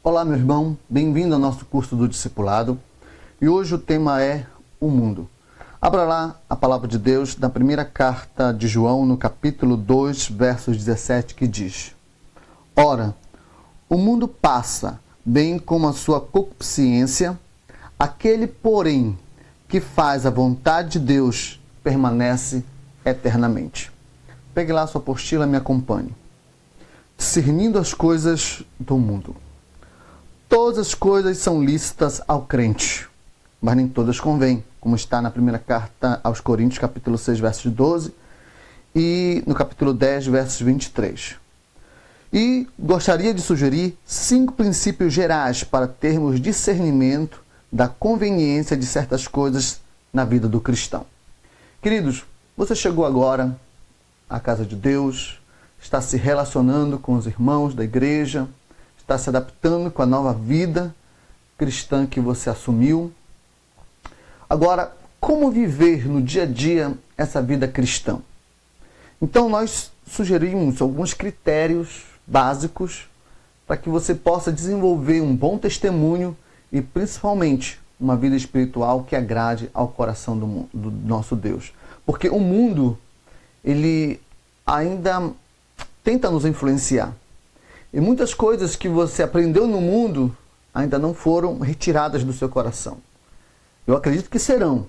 Olá, meu irmão, bem-vindo ao nosso curso do discipulado. E hoje o tema é o mundo. Abra lá a palavra de Deus na primeira carta de João, no capítulo 2, versos 17, que diz: Ora, o mundo passa, bem como a sua concupiscência, aquele, porém, que faz a vontade de Deus permanece eternamente. Pegue lá a sua apostila e me acompanhe. Discernindo as coisas do mundo. Todas as coisas são lícitas ao crente, mas nem todas convêm, como está na primeira carta aos Coríntios, capítulo 6, versos 12, e no capítulo 10, versos 23. E gostaria de sugerir 5 princípios gerais para termos discernimento da conveniência de certas coisas na vida do cristão. Queridos, você chegou agora à casa de Deus, está se relacionando com os irmãos da igreja, está se adaptando com a nova vida cristã que você assumiu. Agora, como viver no dia a dia essa vida cristã? Então, nós sugerimos alguns critérios básicos para que você possa desenvolver um bom testemunho e, principalmente, uma vida espiritual que agrade ao coração do nosso Deus. Porque o mundo, ele ainda tenta nos influenciar. E muitas coisas que você aprendeu no mundo ainda não foram retiradas do seu coração. Eu acredito que serão,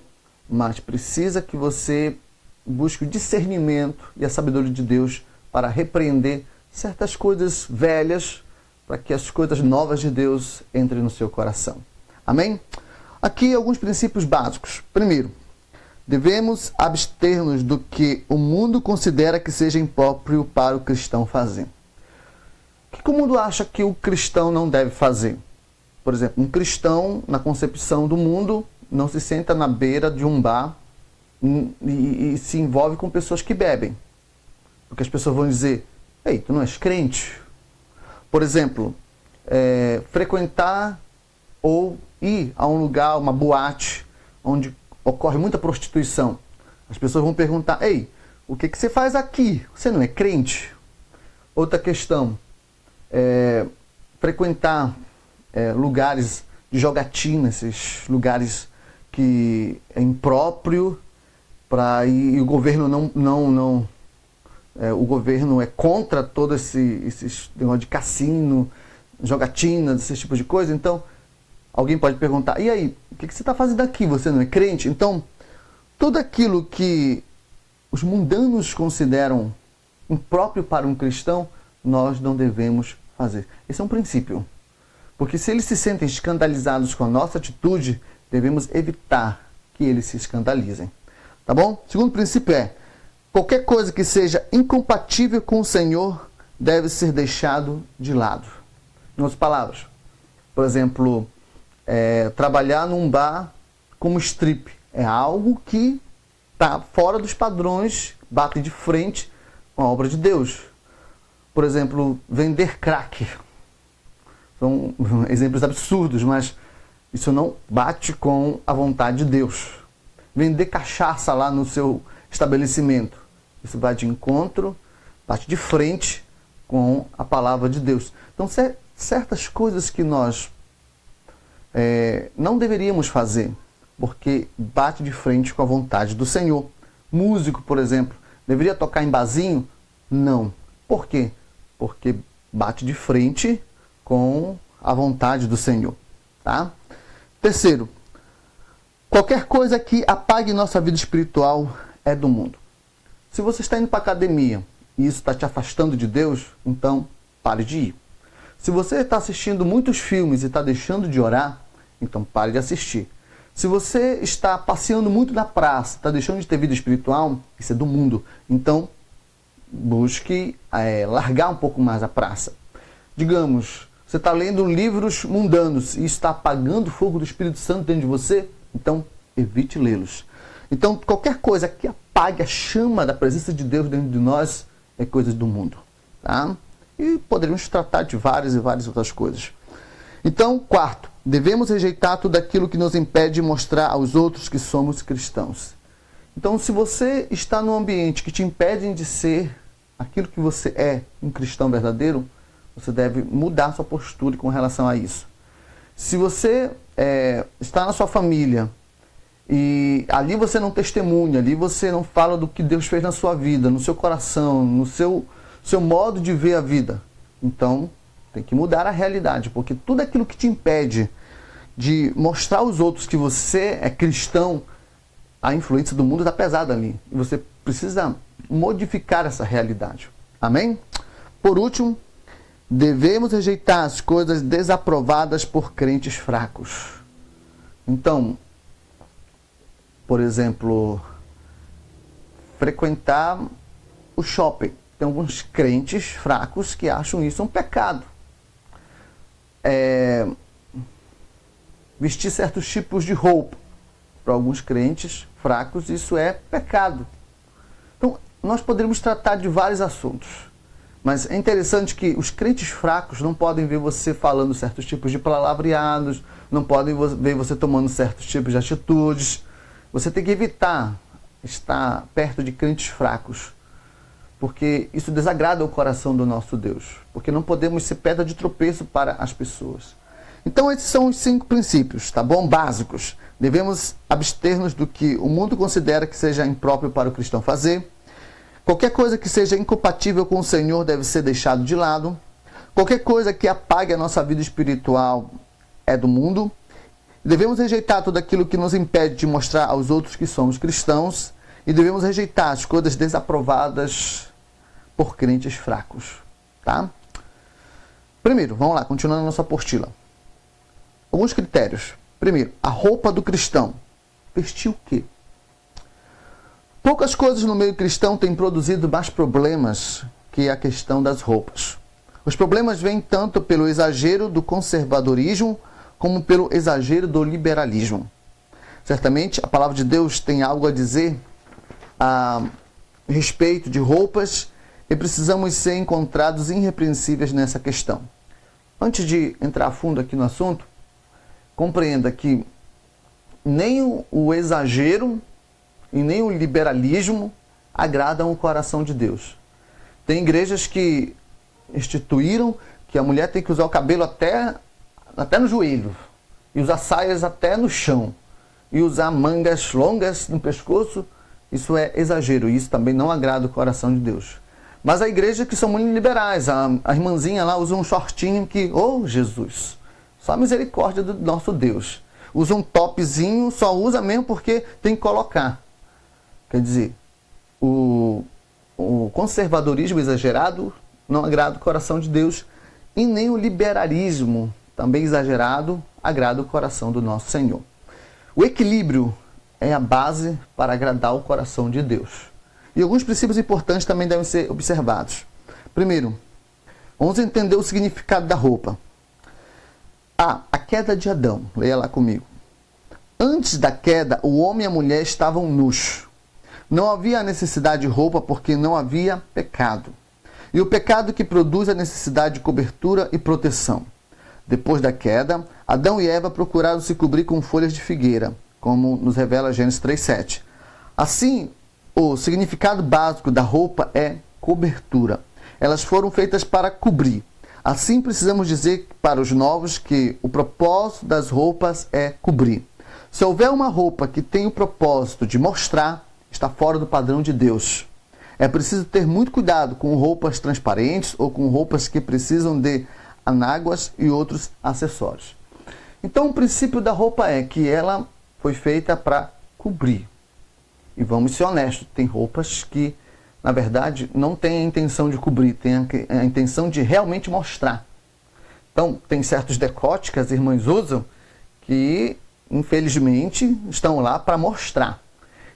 mas precisa que você busque o discernimento e a sabedoria de Deus para repreender certas coisas velhas, para que as coisas novas de Deus entrem no seu coração. Amém? Aqui alguns princípios básicos. Primeiro, devemos abster-nos do que o mundo considera que seja impróprio para o cristão fazer. O que o mundo acha que o cristão não deve fazer? Por exemplo, um cristão, na concepção do mundo, não se senta na beira de um bar e se envolve com pessoas que bebem. Porque as pessoas vão dizer: ei, tu não és crente? Por exemplo, frequentar ou ir a um lugar, uma boate, onde ocorre muita prostituição. As pessoas vão perguntar: ei, o que você faz aqui? Você não é crente? Outra questão, frequentar lugares de jogatina, esses lugares que é impróprio e o governo o governo é contra todo esse negócio de cassino, jogatina, esse tipo de coisa. Então, alguém pode perguntar: e aí, o que você está fazendo aqui? Você não é crente? Então, tudo aquilo que os mundanos consideram impróprio para um cristão, nós não devemos fazer. Esse é um princípio. Porque se eles se sentem escandalizados com a nossa atitude, devemos evitar que eles se escandalizem. Tá bom? Segundo princípio é: qualquer coisa que seja incompatível com o Senhor deve ser deixado de lado. Em outras palavras, por exemplo, trabalhar num bar como strip é algo que está fora dos padrões, bate de frente com a obra de Deus. Por exemplo, vender crack. São exemplos absurdos, mas isso não bate com a vontade de Deus. Vender cachaça lá no seu estabelecimento, isso vai de encontro, bate de frente com a palavra de Deus. Então, certas coisas que nós não deveríamos fazer, porque bate de frente com a vontade do Senhor. Músico, por exemplo, deveria tocar em barzinho? Não. Por quê? Porque bate de frente com a vontade do Senhor. Tá? Terceiro, qualquer coisa que apague nossa vida espiritual é do mundo. Se você está indo para a academia e isso está te afastando de Deus, então pare de ir. Se você está assistindo muitos filmes e está deixando de orar, então pare de assistir. Se você está passeando muito na praça, está deixando de ter vida espiritual, isso é do mundo. Então, busque largar um pouco mais a praça. Digamos, você está lendo livros mundanos e está apagando o fogo do Espírito Santo dentro de você, então evite lê-los. Então, qualquer coisa que apague a chama da presença de Deus dentro de nós é coisa do mundo. Tá? E poderíamos tratar de várias e várias outras coisas. Então, quarto, devemos rejeitar tudo aquilo que nos impede de mostrar aos outros que somos cristãos. Então, se você está num ambiente que te impede de ser aquilo que você é, um cristão verdadeiro, Você deve mudar sua postura com relação a isso. Se você está na sua família e ali você não testemunha, ali você não fala do que Deus fez na sua vida, no seu coração, no seu modo de ver a vida, então tem que mudar a realidade, porque tudo aquilo que te impede de mostrar aos outros que você é cristão, a influência do mundo está pesada ali. E você precisa modificar essa realidade. Amém? Por último, devemos rejeitar as coisas desaprovadas por crentes fracos. Então, por exemplo, frequentar o shopping. Tem alguns crentes fracos que acham isso um pecado. Vestir certos tipos de roupa. Para alguns crentes fracos, isso é pecado. Então, nós poderíamos tratar de vários assuntos. Mas é interessante que os crentes fracos não podem ver você falando certos tipos de palavreados, não podem ver você tomando certos tipos de atitudes. Você tem que evitar estar perto de crentes fracos, porque isso desagrada o coração do nosso Deus, porque não podemos ser pedra de tropeço para as pessoas. Então esses são os 5 princípios, tá bom? Básicos. Devemos abster-nos do que o mundo considera que seja impróprio para o cristão fazer. Qualquer coisa que seja incompatível com o Senhor deve ser deixado de lado. Qualquer coisa que apague a nossa vida espiritual é do mundo. Devemos rejeitar tudo aquilo que nos impede de mostrar aos outros que somos cristãos. E devemos rejeitar as coisas desaprovadas por crentes fracos. Tá? Primeiro, vamos lá, continuando a nossa apostila. Alguns critérios. Primeiro, a roupa do cristão. Vestir o quê? Poucas coisas no meio cristão têm produzido mais problemas que a questão das roupas. Os problemas vêm tanto pelo exagero do conservadorismo como pelo exagero do liberalismo. Certamente a palavra de Deus tem algo a dizer a respeito de roupas e precisamos ser encontrados irrepreensíveis nessa questão. Antes de entrar a fundo aqui no assunto, compreenda que nem o exagero e nem o liberalismo agradam o coração de Deus. Tem igrejas que instituíram que a mulher tem que usar o cabelo até no joelho, e usar saias até no chão, e usar mangas longas no pescoço. Isso é exagero, e isso também não agrada o coração de Deus. Mas há igrejas que são muito liberais, a irmãzinha lá usa um shortinho que, oh Jesus, só a misericórdia do nosso Deus. Usa um topzinho, só usa mesmo porque tem que colocar. Quer dizer, o conservadorismo exagerado não agrada o coração de Deus, e nem o liberalismo, também exagerado, agrada o coração do nosso Senhor. O equilíbrio é a base para agradar o coração de Deus. E alguns princípios importantes também devem ser observados. Primeiro, vamos entender o significado da roupa. A queda de Adão. Leia lá comigo. Antes da queda, o homem e a mulher estavam nus. Não havia necessidade de roupa porque não havia pecado. E o pecado que produz a necessidade de cobertura e proteção. Depois da queda, Adão e Eva procuraram se cobrir com folhas de figueira, como nos revela Gênesis 3:7. Assim, o significado básico da roupa é cobertura. Elas foram feitas para cobrir. Assim, precisamos dizer para os novos que o propósito das roupas é cobrir. Se houver uma roupa que tem o propósito de mostrar, está fora do padrão de Deus. É preciso ter muito cuidado com roupas transparentes ou com roupas que precisam de anáguas e outros acessórios. Então, o princípio da roupa é que ela foi feita para cobrir. E vamos ser honestos, tem roupas que, na verdade, não têm a intenção de cobrir, tem a intenção de realmente mostrar. Então, tem certos decotes que as irmãs usam que, infelizmente, estão lá para mostrar.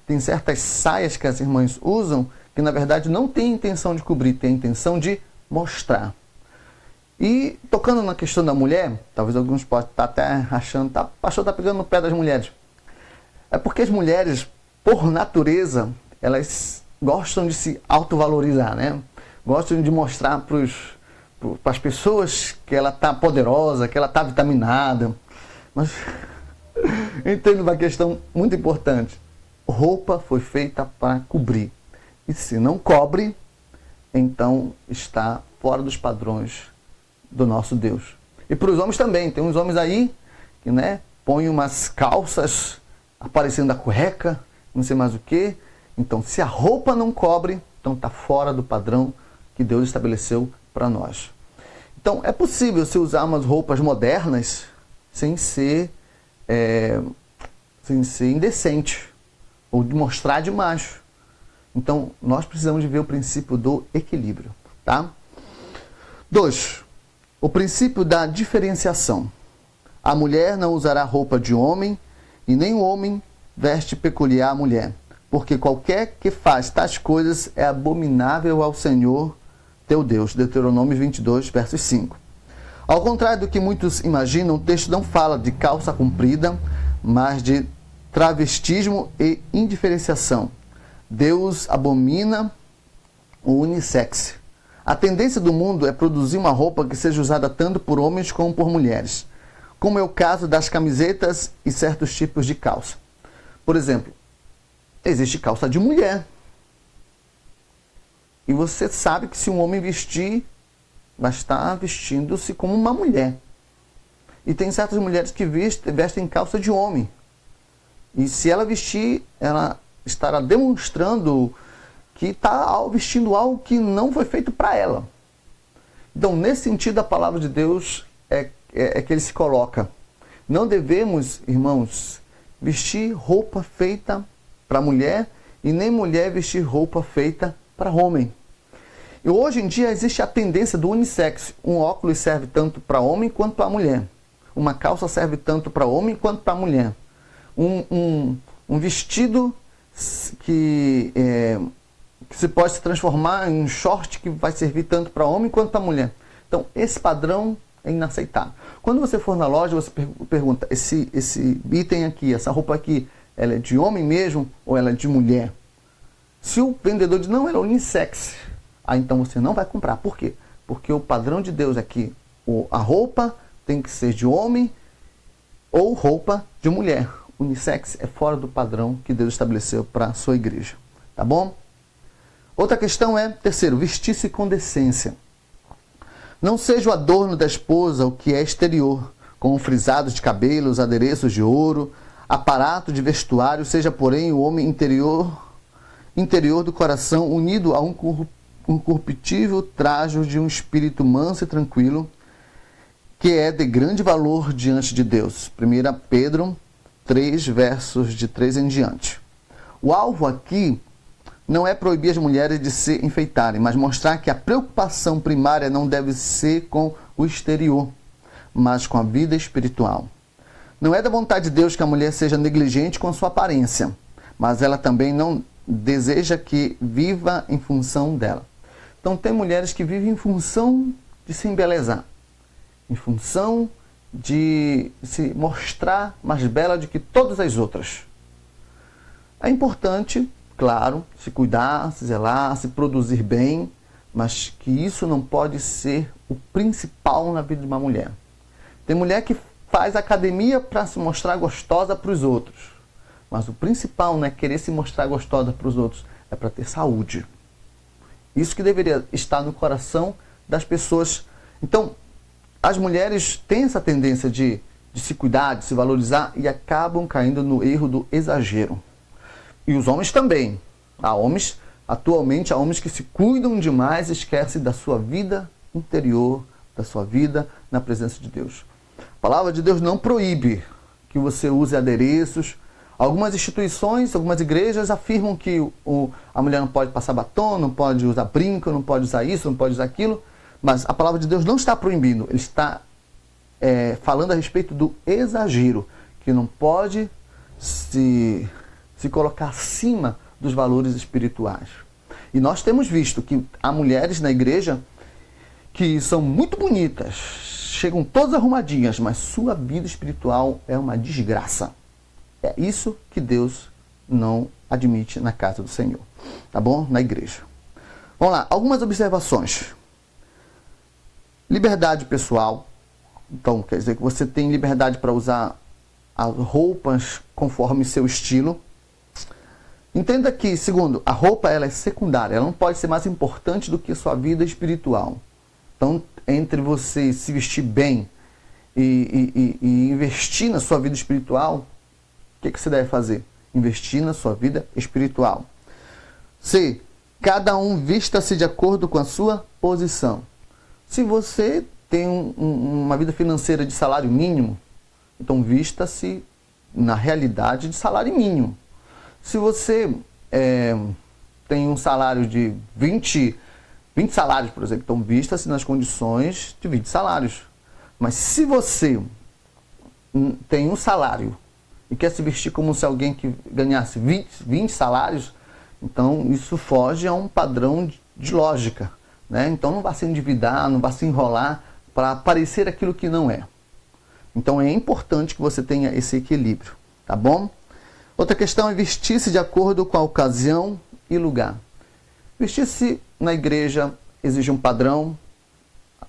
Tem certas saias que as irmãs usam que, na verdade, não tem a intenção de cobrir, tem a intenção de mostrar. E, tocando na questão da mulher, talvez alguns possam estar até achando, o pastor está pegando no pé das mulheres. É porque as mulheres, por natureza, elas gostam de se autovalorizar, né? Gostam de mostrar para as pessoas que ela está poderosa, que ela está vitaminada. Mas entendo uma questão muito importante. Roupa foi feita para cobrir. E se não cobre, então está fora dos padrões do nosso Deus. E para os homens também, tem uns homens aí que, põem umas calças aparecendo a cueca, não sei mais o que. Então, se a roupa não cobre, então está fora do padrão que Deus estabeleceu para nós. Então, é possível você usar umas roupas modernas sem ser indecente ou de mostrar de macho. Então, nós precisamos de ver o princípio do equilíbrio, tá? 2. O princípio da diferenciação. A mulher não usará roupa de homem e nem o homem veste peculiar à mulher, porque qualquer que faz tais coisas é abominável ao Senhor teu Deus. Deuteronômio 22, versos 5. Ao contrário do que muitos imaginam, o texto não fala de calça comprida, mas de travestismo e indiferenciação. Deus abomina o unissex. A tendência do mundo é produzir uma roupa que seja usada tanto por homens como por mulheres, como é o caso das camisetas e certos tipos de calça. Por exemplo, existe calça de mulher. E você sabe que se um homem vestir, vai estar vestindo-se como uma mulher. E tem certas mulheres que vestem calça de homem. E se ela vestir, ela estará demonstrando que está vestindo algo que não foi feito para ela. Então, nesse sentido, a palavra de Deus é que ele se coloca. Não devemos, irmãos, vestir roupa feita para mulher e nem mulher vestir roupa feita para homem. E hoje em dia existe a tendência do unissex. Um óculos serve tanto para homem quanto para mulher. Uma calça serve tanto para homem quanto para mulher. Um vestido que se pode se transformar em um short que vai servir tanto para homem quanto para mulher. Então, esse padrão é inaceitável. Quando você for na loja, você pergunta, esse item aqui, essa roupa aqui, ela é de homem mesmo ou ela é de mulher? Se o vendedor diz, não, ela é unissex, aí então você não vai comprar. Por quê? Porque o padrão de Deus é que a roupa tem que ser de homem ou roupa de mulher. Unissex é fora do padrão que Deus estabeleceu para a sua igreja. Tá bom? Outra questão é, terceiro, vestir-se com decência. Não seja o adorno da esposa o que é exterior, com frisados de cabelos, adereços de ouro, aparato de vestuário, seja porém o homem interior do coração unido a um corruptível trajo de um espírito manso e tranquilo, que é de grande valor diante de Deus. 1 Pedro 3, versos de 3 em diante. O alvo aqui não é proibir as mulheres de se enfeitarem, mas mostrar que a preocupação primária não deve ser com o exterior, mas com a vida espiritual. Não é da vontade de Deus que a mulher seja negligente com sua aparência, mas ela também não deseja que viva em função dela. Então tem mulheres que vivem em função de se embelezar, em função de se mostrar mais bela do que todas as outras. É importante, claro, se cuidar, se zelar, se produzir bem, mas que isso não pode ser o principal na vida de uma mulher. Tem mulher que faz academia para se mostrar gostosa para os outros, mas o principal não é querer se mostrar gostosa para os outros, é para ter saúde. Isso que deveria estar no coração das pessoas. Então, as mulheres têm essa tendência de se cuidar, de se valorizar e acabam caindo no erro do exagero. E os homens também. Atualmente há homens que se cuidam demais e esquecem da sua vida interior, da sua vida na presença de Deus. A palavra de Deus não proíbe que você use adereços. Algumas instituições, algumas igrejas afirmam que a mulher não pode passar batom, não pode usar brinco, não pode usar isso, não pode usar aquilo. Mas a palavra de Deus não está proibindo, ele está falando a respeito do exagero, que não pode se colocar acima dos valores espirituais. E nós temos visto que há mulheres na igreja que são muito bonitas, chegam todas arrumadinhas, mas sua vida espiritual é uma desgraça. É isso que Deus não admite na casa do Senhor, tá bom? Na igreja. Vamos lá, algumas observações. Liberdade pessoal. Então, quer dizer que você tem liberdade para usar as roupas conforme seu estilo. Entenda que, segundo, a roupa ela é secundária, ela não pode ser mais importante do que sua vida espiritual. Então, entre você se vestir bem e investir na sua vida espiritual, o que você deve fazer? Investir na sua vida espiritual. C. Cada um vista-se de acordo com a sua posição. Se você tem uma vida financeira de salário mínimo, então vista-se na realidade de salário mínimo. Se você tem um salário de 20 salários, por exemplo, então vista-se nas condições de 20 salários. Mas se você tem um salário e quer se vestir como se alguém que ganhasse 20 salários, então isso foge a um padrão de lógica, né? Então não vai se endividar, não vai se enrolar para parecer aquilo que não é. Então é importante que você tenha esse equilíbrio, tá bom? Outra questão é vestir-se de acordo com a ocasião e lugar. Vestir-se na igreja exige um padrão,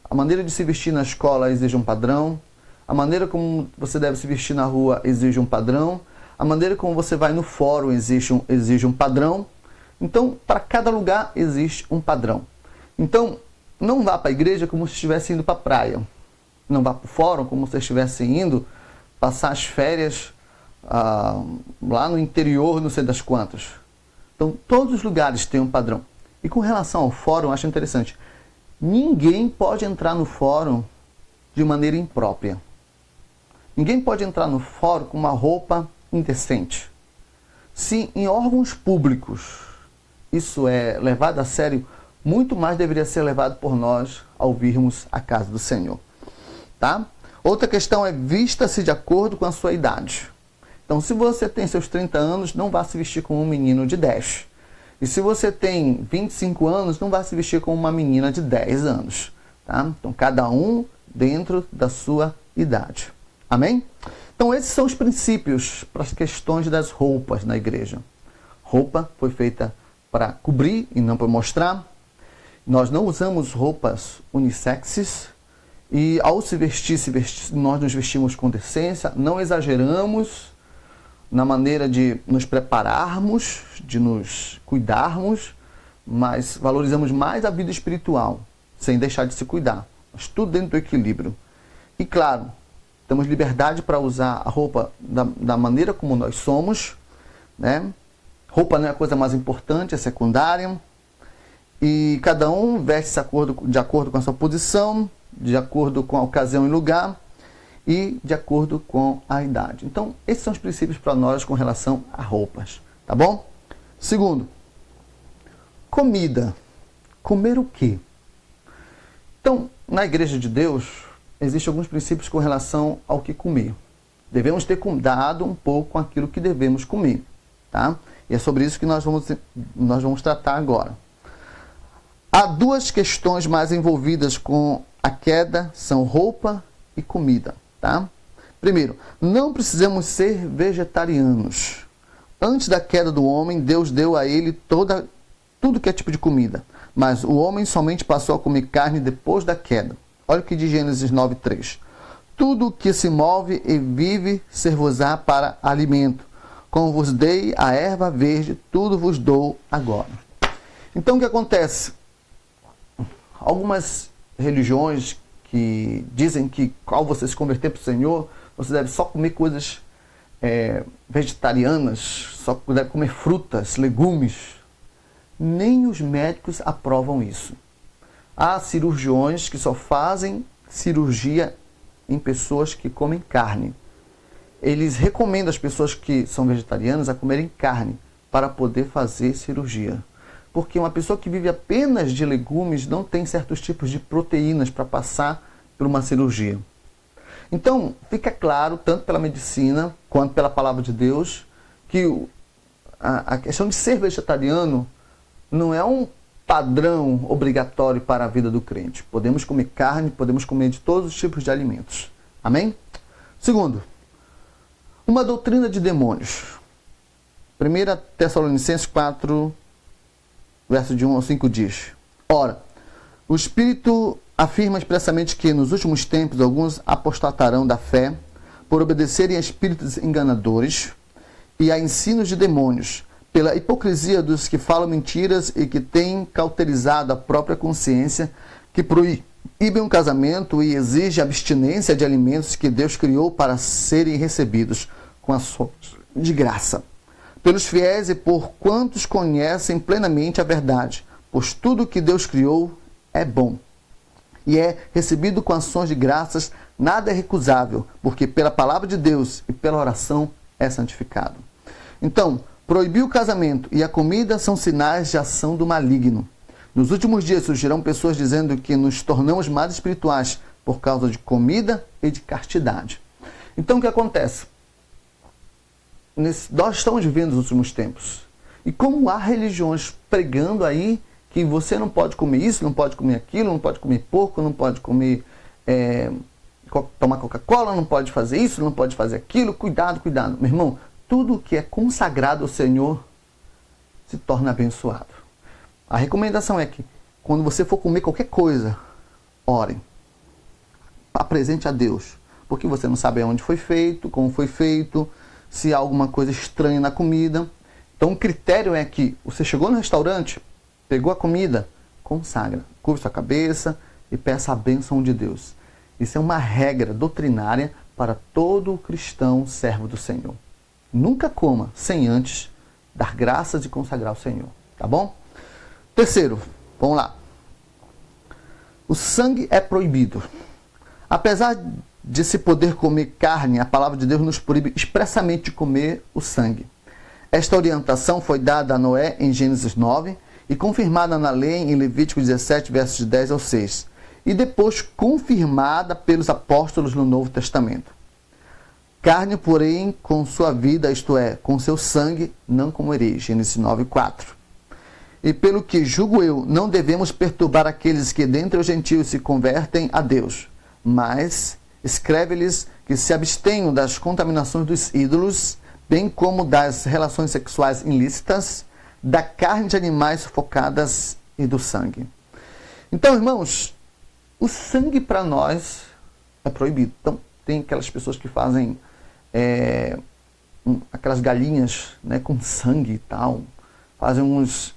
a maneira de se vestir na escola exige um padrão, a maneira como você deve se vestir na rua exige um padrão, a maneira como você vai no fórum exige um padrão. Então, para cada lugar existe um padrão. Então, não vá para a igreja como se estivesse indo para a praia. Não vá para o fórum como se estivesse indo passar as férias lá no interior, não sei das quantas. Então, todos os lugares têm um padrão. E com relação ao fórum, eu acho interessante. Ninguém pode entrar no fórum de maneira imprópria. Ninguém pode entrar no fórum com uma roupa indecente. Se em órgãos públicos isso é levado a sério, muito mais deveria ser levado por nós ao virmos a casa do Senhor. Tá? Outra questão é vista-se de acordo com a sua idade. Então, se você tem seus 30 anos, não vá se vestir como um menino de 10. E se você tem 25 anos, não vá se vestir como uma menina de 10 anos. Tá? Então, cada um dentro da sua idade. Amém? Então, esses são os princípios para as questões das roupas na igreja. Roupa foi feita para cobrir e não para mostrar. Nós não usamos roupas unissexes. E ao se vestir, nós nos vestimos com decência, não exageramos na maneira de nos prepararmos, de nos cuidarmos, mas valorizamos mais a vida espiritual, sem deixar de se cuidar. Mas tudo dentro do equilíbrio. E claro, temos liberdade para usar a roupa da maneira como nós somos, né? Roupa não é a coisa mais importante, é secundária. E cada um veste de acordo com a sua posição, de acordo com a ocasião e lugar e de acordo com a idade. Então, esses são os princípios para nós com relação a roupas, tá bom? Segundo, comida. Comer o quê? Então, na Igreja de Deus, existem alguns princípios com relação ao que comer. Devemos ter cuidado um pouco com aquilo que devemos comer, tá? E é sobre isso que nós vamos tratar agora. Há duas questões mais envolvidas com a queda, são roupa e comida, tá? Primeiro, não precisamos ser vegetarianos. Antes da queda do homem, Deus deu a ele tudo que é tipo de comida. Mas o homem somente passou a comer carne depois da queda. Olha o que diz Gênesis 9:3. Tudo que se move e vive ser-vos-á para alimento. Como vos dei a erva verde, tudo vos dou agora. Então o que acontece? Algumas religiões que dizem que ao você se converter para o Senhor, você deve só comer coisas vegetarianas, só deve comer frutas, legumes. Nem os médicos aprovam isso. Há cirurgiões que só fazem cirurgia em pessoas que comem carne. Eles recomendam as pessoas que são vegetarianas a comerem carne para poder fazer cirurgia. Porque uma pessoa que vive apenas de legumes não tem certos tipos de proteínas para passar por uma cirurgia. Então, fica claro, tanto pela medicina quanto pela palavra de Deus, que a questão de ser vegetariano não é um padrão obrigatório para a vida do crente. Podemos comer carne, podemos comer de todos os tipos de alimentos. Amém? Segundo, uma doutrina de demônios. 1 Tessalonicenses 4, verso de 1 ao 5 diz: Ora, o Espírito afirma expressamente que nos últimos tempos alguns apostatarão da fé por obedecerem a espíritos enganadores e a ensinos de demônios, pela hipocrisia dos que falam mentiras e que têm cauterizado a própria consciência, que proíbe um casamento e exige abstinência de alimentos que Deus criou para serem recebidos com ações de graça pelos fiéis e por quantos conhecem plenamente a verdade, pois tudo que Deus criou é bom e é recebido com ações de graças, nada é recusável, porque pela palavra de Deus e pela oração é santificado. Então, proibir o casamento e a comida são sinais de ação do maligno. Nos últimos dias surgirão pessoas dizendo que nos tornamos mais espirituais por causa de comida e de castidade. Então, o que acontece? Nós estamos vivendo os últimos tempos. E como há religiões pregando aí que você não pode comer isso, não pode comer aquilo, não pode comer porco, não pode comer, tomar Coca-Cola, não pode fazer isso, não pode fazer aquilo. Cuidado, cuidado. Meu irmão, tudo que é consagrado ao Senhor se torna abençoado. A recomendação é que, quando você for comer qualquer coisa, ore. Apresente a Deus. Porque você não sabe onde foi feito, como foi feito, se há alguma coisa estranha na comida. Então o critério é que você chegou no restaurante, pegou a comida, consagra. Curve sua cabeça e peça a bênção de Deus. Isso é uma regra doutrinária para todo cristão servo do Senhor. Nunca coma sem antes dar graças e consagrar ao Senhor. Tá bom? Terceiro, vamos lá. O sangue é proibido. Apesar de se poder comer carne, a palavra de Deus nos proíbe expressamente de comer o sangue. Esta orientação foi dada a Noé em Gênesis 9 e confirmada na lei em Levítico 17, versos 10 ao 6, e depois confirmada pelos apóstolos no Novo Testamento. Carne, porém, com sua vida, isto é, com seu sangue, não comereis. Gênesis 9, 4. E pelo que julgo eu, não devemos perturbar aqueles que dentre os gentios se convertem a Deus, mas escreve-lhes que se abstenham das contaminações dos ídolos, bem como das relações sexuais ilícitas, da carne de animais sufocadas e do sangue. Então, irmãos, o sangue para nós é proibido. Então, tem aquelas pessoas que fazem aquelas galinhas, né, com sangue e tal, fazem uns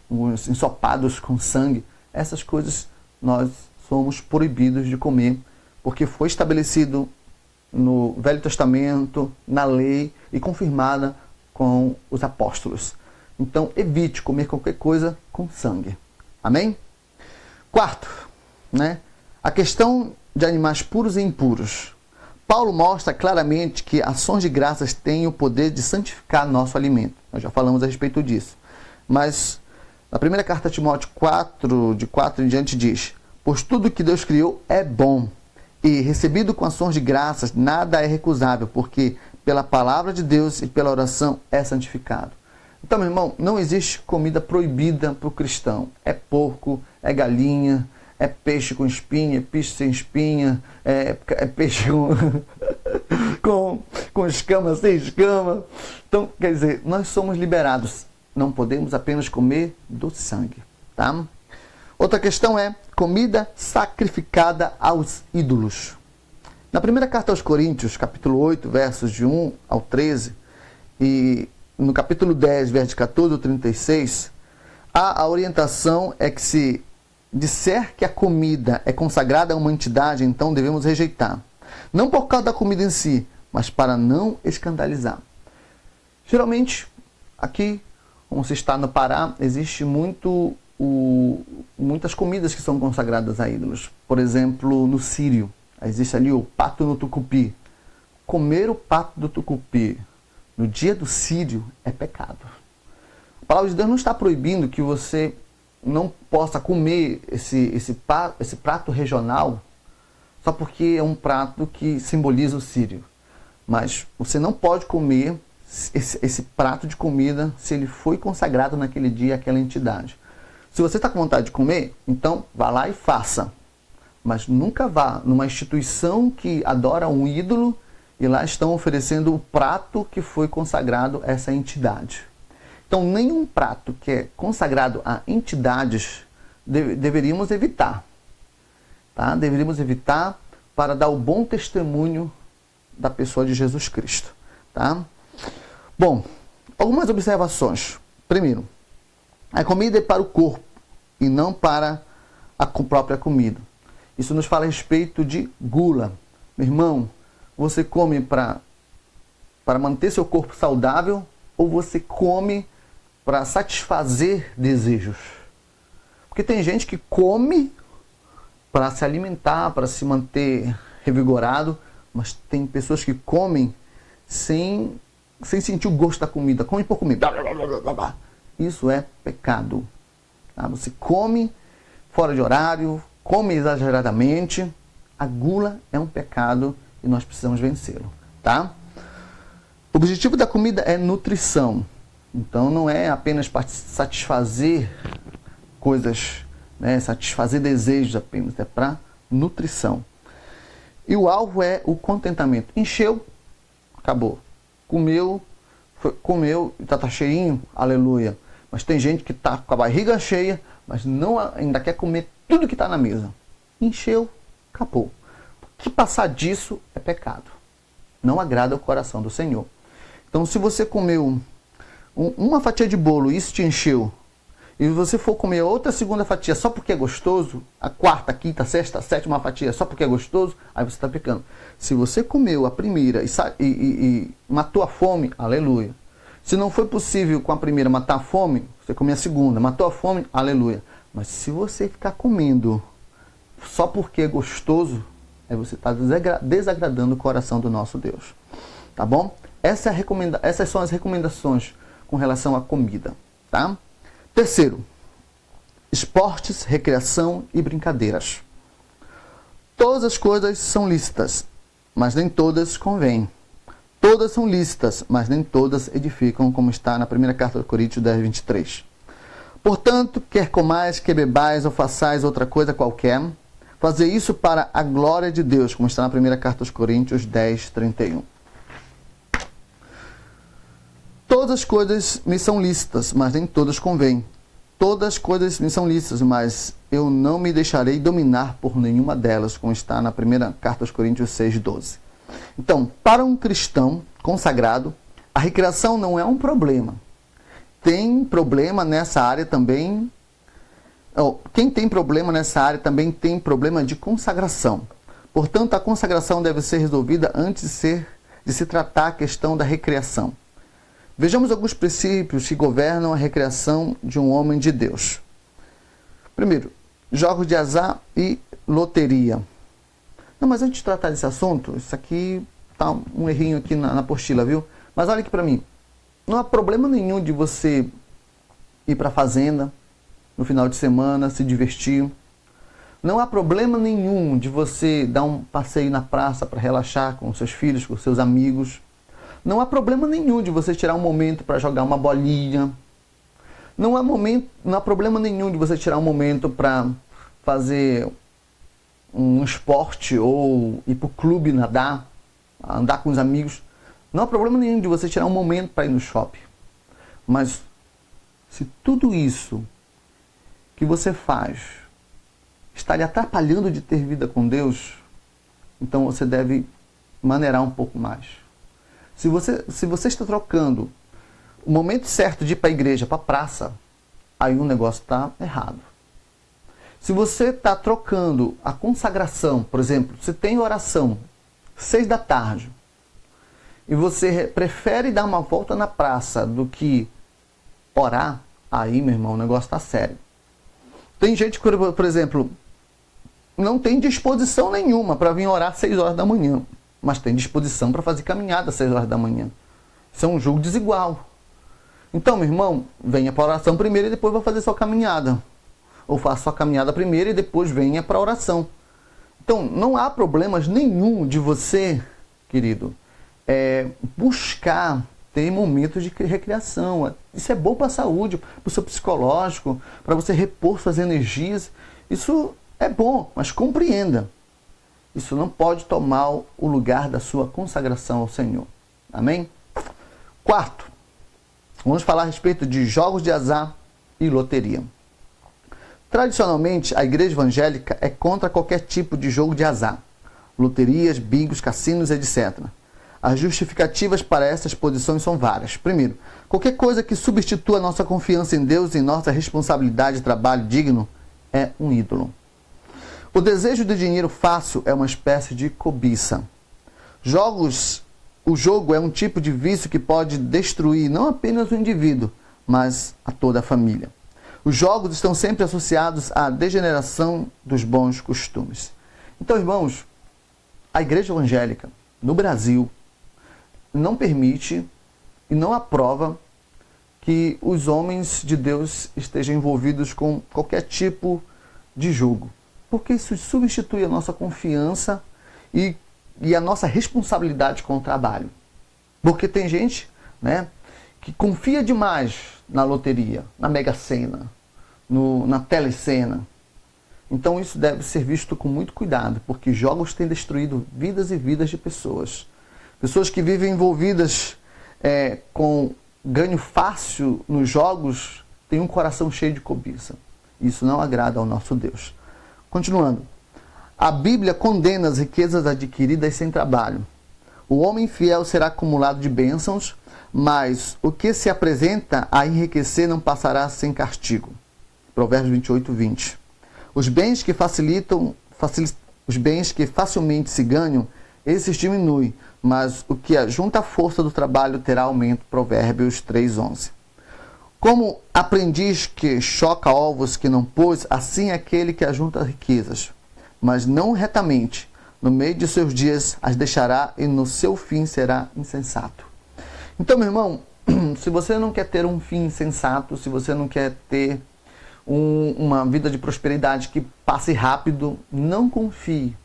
ensopados com sangue. Essas coisas nós somos proibidos de comer, porque foi estabelecido no Velho Testamento, na lei e confirmada com os apóstolos. Então, evite comer qualquer coisa com sangue. Amém? Quarto, né, a questão de animais puros e impuros. Paulo mostra claramente que ações de graças têm o poder de santificar nosso alimento. Nós já falamos a respeito disso. Mas na primeira carta a Timóteo 4, de 4 em diante diz: pois tudo que Deus criou é bom, e recebido com ações de graças, nada é recusável, porque pela palavra de Deus e pela oração é santificado. Então, meu irmão, não existe comida proibida para o cristão. É porco, é galinha, é peixe com espinha, é peixe sem espinha, é peixe com escama, sem escama. Então, quer dizer, nós somos liberados. Não podemos apenas comer do sangue, tá? Outra questão é comida sacrificada aos ídolos. Na primeira carta aos Coríntios, capítulo 8, versos de 1 ao 13, e no capítulo 10, versos 14 ao 36, a orientação é que se disser que a comida é consagrada a uma entidade, então devemos rejeitar. Não por causa da comida em si, mas para não escandalizar. Geralmente, aqui, como se está no Pará, existe muitas comidas que são consagradas a ídolos. Por exemplo, no Sírio, existe ali o pato no tucupi. Comer o pato do tucupi no dia do Sírio é pecado. A palavra de Deus não está proibindo que você não possa comer esse prato regional só porque é um prato que simboliza o Sírio. Mas você não pode comer esse prato de comida se ele foi consagrado naquele dia àquela entidade. Se você está com vontade de comer, então vá lá e faça. Mas nunca vá numa instituição que adora um ídolo e lá estão oferecendo o prato que foi consagrado a essa entidade. Então, nenhum prato que é consagrado a entidades deveríamos evitar. Tá? Deveríamos evitar para dar o bom testemunho da pessoa de Jesus Cristo. Tá? Bom, algumas observações. Primeiro, a comida é para o corpo e não para a própria comida. Isso nos fala a respeito de gula. Meu irmão, você come para manter seu corpo saudável ou você come para satisfazer desejos? Porque tem gente que come para se alimentar, para se manter revigorado, mas tem pessoas que comem sem sentir o gosto da comida, come por comer. Isso é pecado. Tá? Você come fora de horário, come exageradamente. A gula é um pecado e nós precisamos vencê-lo. Tá? O objetivo da comida é nutrição. Então não é apenas para satisfazer coisas, né? Satisfazer desejos apenas, é para nutrição. E o alvo é o contentamento. Encheu, acabou. Comeu e tá cheinho, aleluia. Mas tem gente que está com a barriga cheia, mas não ainda quer comer tudo que está na mesa. Encheu, acabou. O que passar disso é pecado. Não agrada o coração do Senhor. Então, se você comeu uma fatia de bolo e isso te encheu, e você for comer outra segunda fatia só porque é gostoso, a quarta, a quinta, a sexta, a sétima fatia só porque é gostoso, aí você está pecando. Se você comeu a primeira e matou a fome, aleluia. Se não foi possível com a primeira matar a fome, você come a segunda, matou a fome, aleluia. Mas se você ficar comendo só porque é gostoso, aí você está desagradando o coração do nosso Deus. Tá bom? Essas são as recomendações com relação à comida. Tá? Terceiro, esportes, recreação e brincadeiras. Todas as coisas são lícitas, mas nem todas convêm. Todas são lícitas, mas nem todas edificam, como está na primeira carta de Coríntios 10, 23. Portanto, quer comais, quer bebais ou façais outra coisa qualquer, fazer isso para a glória de Deus, como está na primeira carta aos Coríntios 10, 31. Todas as coisas me são lícitas, mas nem todas convêm. Todas as coisas me são lícitas, mas eu não me deixarei dominar por nenhuma delas, como está na primeira carta aos Coríntios 6, 12. Então, para um cristão consagrado, a recreação não é um problema. Tem problema nessa área também. Quem tem problema nessa área também tem problema de consagração. Portanto, a consagração deve ser resolvida antes de se tratar a questão da recreação. Vejamos alguns princípios que governam a recreação de um homem de Deus. Primeiro, jogos de azar e loteria. Não, mas antes de tratar desse assunto, isso aqui tá um errinho aqui na apostila, viu? Mas olha aqui para mim. Não há problema nenhum de você ir para a fazenda no final de semana, se divertir. Não há problema nenhum de você dar um passeio na praça para relaxar com seus filhos, com seus amigos. Não há problema nenhum de você tirar um momento para jogar uma bolinha. Não há problema nenhum de você tirar um momento para fazer um esporte ou ir para o clube nadar, andar com os amigos. Não há problema nenhum de você tirar um momento para ir no shopping. Mas se tudo isso que você faz está lhe atrapalhando de ter vida com Deus, então você deve maneirar um pouco mais. Se você está trocando o momento certo de ir para a igreja, para a praça, aí o negócio está errado. Se você está trocando a consagração, por exemplo, você tem oração 6 da tarde e você prefere dar uma volta na praça do que orar, aí, meu irmão, o negócio está sério. Tem gente que, por exemplo, não tem disposição nenhuma para vir orar às 6 horas da manhã, mas tem disposição para fazer caminhada às 6 horas da manhã. Isso é um jogo desigual. Então, meu irmão, venha para a oração primeiro e depois vai fazer sua caminhada. Ou faça sua caminhada primeiro e depois venha para a oração. Então, não há problemas nenhum de você, querido, buscar ter momentos de recreação. Isso é bom para a saúde, para o seu psicológico, para você repor suas energias. Isso é bom, mas compreenda. Isso não pode tomar o lugar da sua consagração ao Senhor. Amém? Quarto, vamos falar a respeito de jogos de azar e loteria. Tradicionalmente, a igreja evangélica é contra qualquer tipo de jogo de azar, loterias, bingos, cassinos, etc. As justificativas para essas posições são várias. Primeiro, qualquer coisa que substitua nossa confiança em Deus e nossa responsabilidade de trabalho digno é um ídolo. O desejo de dinheiro fácil é uma espécie de cobiça. O jogo é um tipo de vício que pode destruir não apenas o indivíduo, mas a toda a família. Os jogos estão sempre associados à degeneração dos bons costumes. Então, irmãos, a igreja evangélica no Brasil não permite e não aprova que os homens de Deus estejam envolvidos com qualquer tipo de jogo. Porque isso substitui a nossa confiança e a nossa responsabilidade com o trabalho. Porque tem gente, né, que confia demais na loteria, na Mega Sena, na telecena. Então isso deve ser visto com muito cuidado, porque jogos têm destruído vidas e vidas de pessoas. Pessoas que vivem envolvidas com ganho fácil nos jogos têm um coração cheio de cobiça. Isso não agrada ao nosso Deus. Continuando. A Bíblia condena as riquezas adquiridas sem trabalho. O homem fiel será acumulado de bênçãos, mas o que se apresenta a enriquecer não passará sem castigo. Provérbios 28, 20. Os bens que facilmente se ganham, esses diminuem, mas o que ajunta a força do trabalho terá aumento. Provérbios 3, 11. Como aprendiz que choca ovos que não pôs, assim é aquele que ajunta riquezas, mas não retamente. No meio de seus dias as deixará e no seu fim será insensato. Então, meu irmão, se você não quer ter um fim insensato, se você não quer ter uma vida de prosperidade que passe rápido, não confie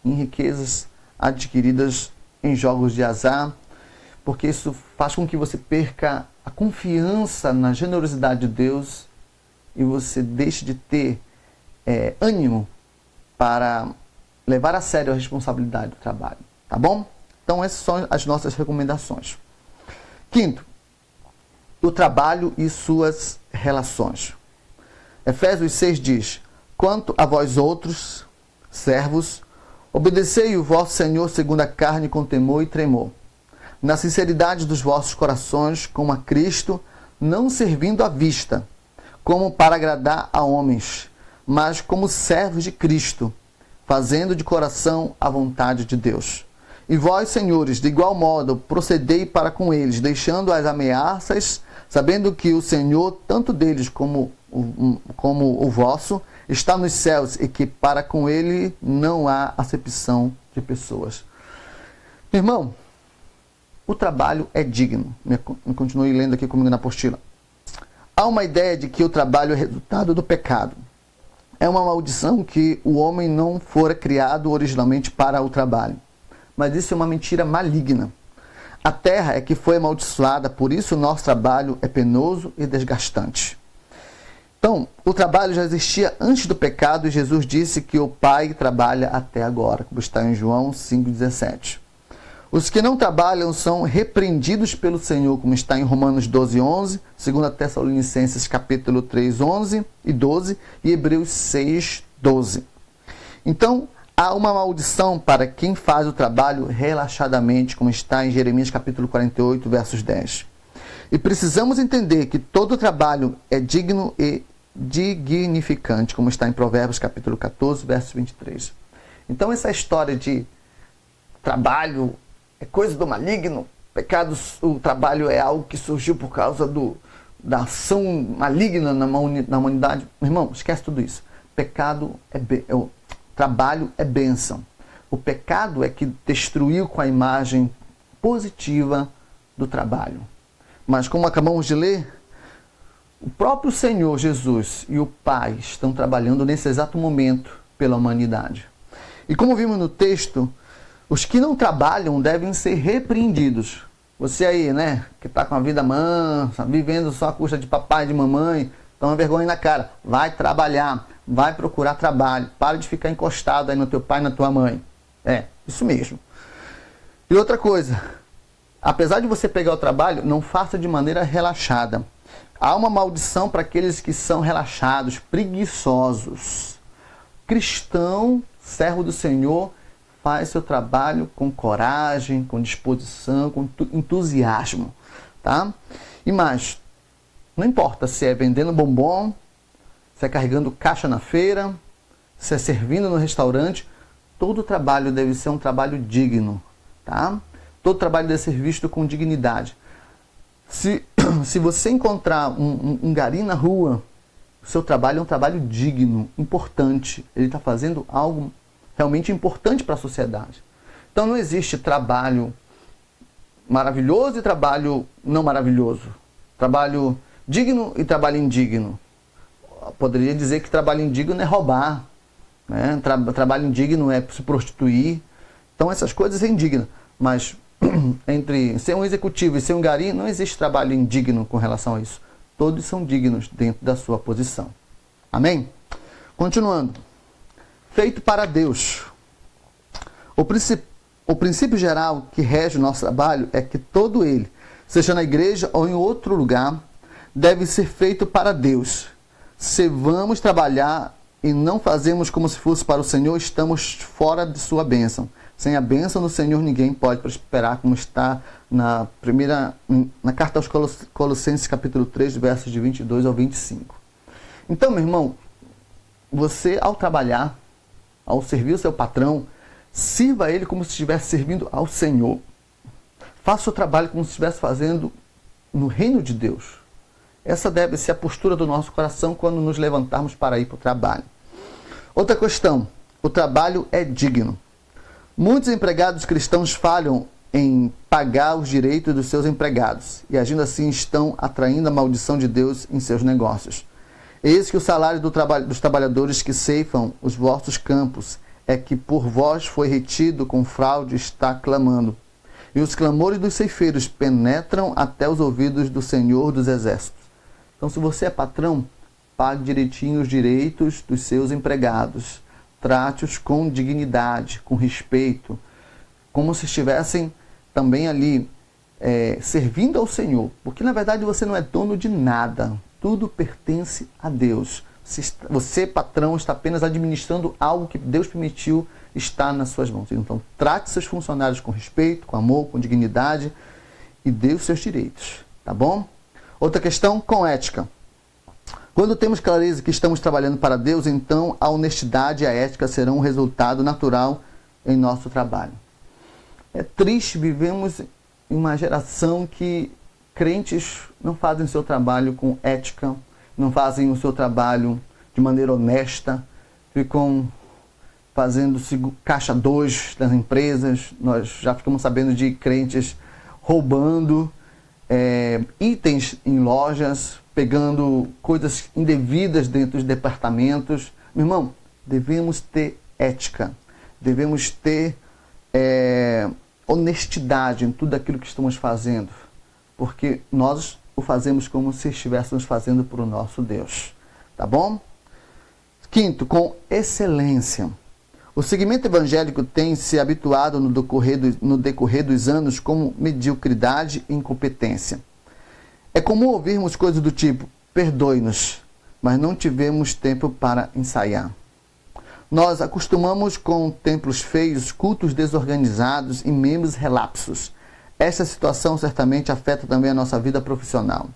em riquezas adquiridas em jogos de azar, porque isso faz com que você perca a confiança na generosidade de Deus e você deixe de ter ânimo para levar a sério a responsabilidade do trabalho, tá bom? Então essas são as nossas recomendações. Quinto, o trabalho e suas relações. Efésios 6 diz: quanto a vós outros, servos, obedecei o vosso Senhor segundo a carne com temor e tremor, na sinceridade dos vossos corações, como a Cristo, não servindo à vista, como para agradar a homens, mas como servos de Cristo, fazendo de coração a vontade de Deus. E vós, senhores, de igual modo, procedei para com eles, deixando as ameaças, sabendo que o Senhor, tanto deles como o vosso, está nos céus e que para com ele não há acepção de pessoas. Irmão, o trabalho é digno. Continue lendo aqui comigo na apostila. Há uma ideia de que o trabalho é resultado do pecado. É uma maldição que o homem não fora criado originalmente para o trabalho. Mas isso é uma mentira maligna. A terra é que foi amaldiçoada, por isso o nosso trabalho é penoso e desgastante. Então, o trabalho já existia antes do pecado e Jesus disse que o Pai trabalha até agora, como está em João 5,17. Os que não trabalham são repreendidos pelo Senhor, como está em Romanos 12:11, 2 Tessalonicenses capítulo 3, 11 e 12 e Hebreus 6, 12. Então, há uma maldição para quem faz o trabalho relaxadamente, como está em Jeremias capítulo 48, versos 10. E precisamos entender que todo trabalho é digno e dignificante, como está em Provérbios capítulo 14, verso 23. Então essa história de trabalho é coisa do maligno, o trabalho é algo que surgiu por causa da ação maligna na humanidade. Meu irmão, esquece tudo isso. Trabalho é bênção. O pecado é que destruiu com a imagem positiva do trabalho. Mas como acabamos de ler, o próprio Senhor Jesus e o Pai estão trabalhando nesse exato momento pela humanidade. E como vimos no texto, os que não trabalham devem ser repreendidos. Você aí, né, que está com a vida mansa, vivendo só à custa de papai e de mamãe, toma vergonha na cara. Vai trabalhar, vai procurar trabalho. Para de ficar encostado aí no teu pai e na tua mãe. É, isso mesmo. E outra coisa, apesar de você pegar o trabalho, não faça de maneira relaxada. Há uma maldição para aqueles que são relaxados, preguiçosos. Cristão, servo do Senhor, faz seu trabalho com coragem, com disposição, com entusiasmo, tá? E mais, não importa se é vendendo bombom, se é carregando caixa na feira, se é servindo no restaurante, todo trabalho deve ser um trabalho digno, tá? Todo trabalho deve ser visto com dignidade. Se você encontrar um gari na rua, o seu trabalho é um trabalho digno, importante. Ele está fazendo algo realmente importante para a sociedade. Então não existe trabalho maravilhoso e trabalho não maravilhoso. Trabalho digno e trabalho indigno. Poderia dizer que trabalho indigno é roubar, né? Trabalho indigno é se prostituir. Então essas coisas é indigno. Mas entre ser um executivo e ser um gari, não existe trabalho indigno com relação a isso. Todos são dignos dentro da sua posição. Amém? Continuando. Feito para Deus. O princípio geral que rege o nosso trabalho é que todo ele, seja na igreja ou em outro lugar, deve ser feito para Deus. Se vamos trabalhar e não fazemos como se fosse para o Senhor, estamos fora de sua bênção. Sem a bênção do Senhor, ninguém pode prosperar, como está na carta aos Colossenses, capítulo 3, versos de 22 ao 25. Então, meu irmão, você, ao trabalhar, ao servir o seu patrão, sirva a ele como se estivesse servindo ao Senhor. Faça o trabalho como se estivesse fazendo no reino de Deus. Essa deve ser a postura do nosso coração quando nos levantarmos para ir para o trabalho. Outra questão, o trabalho é digno. Muitos empregados cristãos falham em pagar os direitos dos seus empregados e, agindo assim, estão atraindo a maldição de Deus em seus negócios. Eis que o salário dos trabalhadores que ceifam os vossos campos é que por vós foi retido com fraude, está clamando. E os clamores dos ceifeiros penetram até os ouvidos do Senhor dos Exércitos. Então, se você é patrão, pague direitinho os direitos dos seus empregados. Trate-os com dignidade, com respeito, como se estivessem também ali servindo ao Senhor. Porque, na verdade, você não é dono de nada. Tudo pertence a Deus. Você, patrão, está apenas administrando algo que Deus permitiu estar nas suas mãos. Então, trate seus funcionários com respeito, com amor, com dignidade e dê os seus direitos. Tá bom? Outra questão, com ética. Quando temos clareza que estamos trabalhando para Deus, então a honestidade e a ética serão um resultado natural em nosso trabalho. É triste, vivemos em uma geração que crentes não fazem o seu trabalho com ética, não fazem o seu trabalho de maneira honesta, ficam fazendo caixa 2 das empresas. Nós já ficamos sabendo de crentes roubando itens em lojas, pegando coisas indevidas dentro dos departamentos. Meu irmão, devemos ter ética, devemos ter honestidade em tudo aquilo que estamos fazendo, porque nós o fazemos como se estivéssemos fazendo para o nosso Deus. Tá bom? Quinto, com excelência. O segmento evangélico tem se habituado no decorrer dos anos com mediocridade e incompetência. É comum ouvirmos coisas do tipo, perdoe-nos, mas não tivemos tempo para ensaiar. Nós acostumamos com templos feios, cultos desorganizados e membros relapsos. Esta situação certamente afeta também a nossa vida profissional.